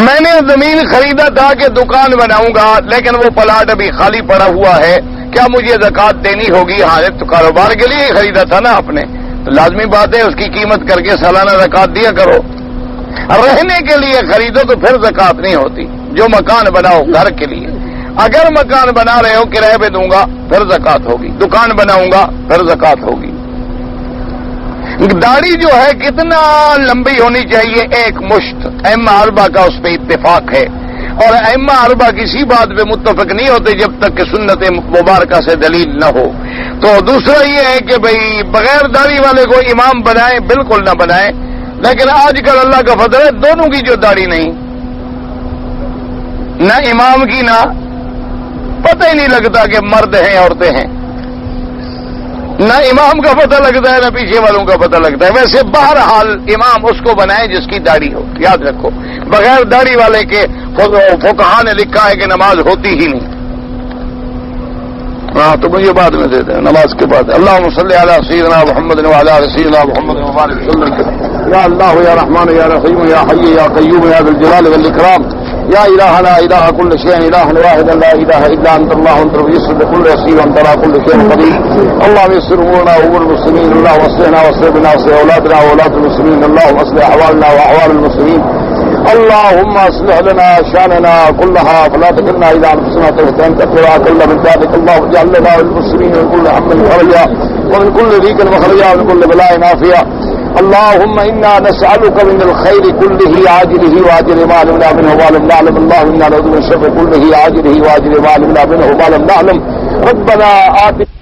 میں نے زمین خریدا تھا کہ دکان بناؤں گا، لیکن وہ پلاٹ ابھی خالی پڑا ہوا ہے، کیا مجھے زکوٰۃ دینی ہوگی؟ ہاں تو کاروبار کے لیے خریدا تھا نا آپ نے، تو لازمی بات ہے اس کی قیمت کر کے سالانہ زکوٰۃ دیا کرو. رہنے کے لیے خریدو تو پھر زکوٰۃ نہیں ہوتی. جو مکان بناؤ گھر کے لیے، اگر مکان بنا رہے ہو کرائے پہ دوں گا پھر زکوٰۃ ہوگی، دکان بناؤں گا پھر زکوٰۃ ہوگی. داڑھی جو ہے کتنا لمبی ہونی چاہیے؟ 1 مشت. ائمہ 4 کا اس پہ اتفاق ہے، اور ائمہ 4 کسی بات پہ متفق نہیں ہوتے جب تک کہ سنت مبارکہ سے دلیل نہ ہو. تو دوسرا یہ ہے کہ بھئی بغیر داڑھی والے کو امام بنائیں، بالکل نہ بنائیں. لیکن آج کل اللہ کا فضل ہے دونوں کی جو داڑھی نہیں، نہ امام کی نہ پتہ ہی نہیں لگتا کہ مرد ہیں عورتیں ہیں، نہ امام کا پتہ لگتا ہے نہ پیچھے والوں کا پتہ لگتا ہے. ویسے بہرحال امام اس کو بنائے جس کی داڑھی ہو. یاد رکھو بغیر داڑھی والے کے فقہاء نے لکھا ہے کہ نماز ہوتی ہی نہیں. ہاں تو مجھے بعد میں دے دیں نماز کے بعد. اللہم صلی علی سیدنا محمد وعلی آل سیدنا محمد وبارک وسلم. یا اللہ یا رحمان یا رحیم یا حی یا قیوم یا ذی الجلال والاکرام. یا الہ لا الہ کل شیء الہ واحد لا الہ الا انت اللہ انت یسر بكل يسير انت على كل شيء قدیر. اللهم يسر امورنا وامور المسلمين. اللهم اصلحنا واصلح بنا واصلح اولادنا واولاد المسلمين. اللهم اصلح احوالنا واحوال المسلمين. اللهم اصلح لنا شاننا كلها فلا تكلنا الى انفسنا طرفة عين تقرا كل من ذلك. اللهم اجعل لنا وللمسلمين من كل هم فرجا ومن كل ضيق مخرجا ومن كل بلاء عافية. اللهم انا نسألك من الخير كله عاجله واجله ما علمنا منه وما لم نعلم. اللهم انا نعوذ من الشر كله عاجله واجله ما علمنا منه وما لم نعلم. ربنا آتنا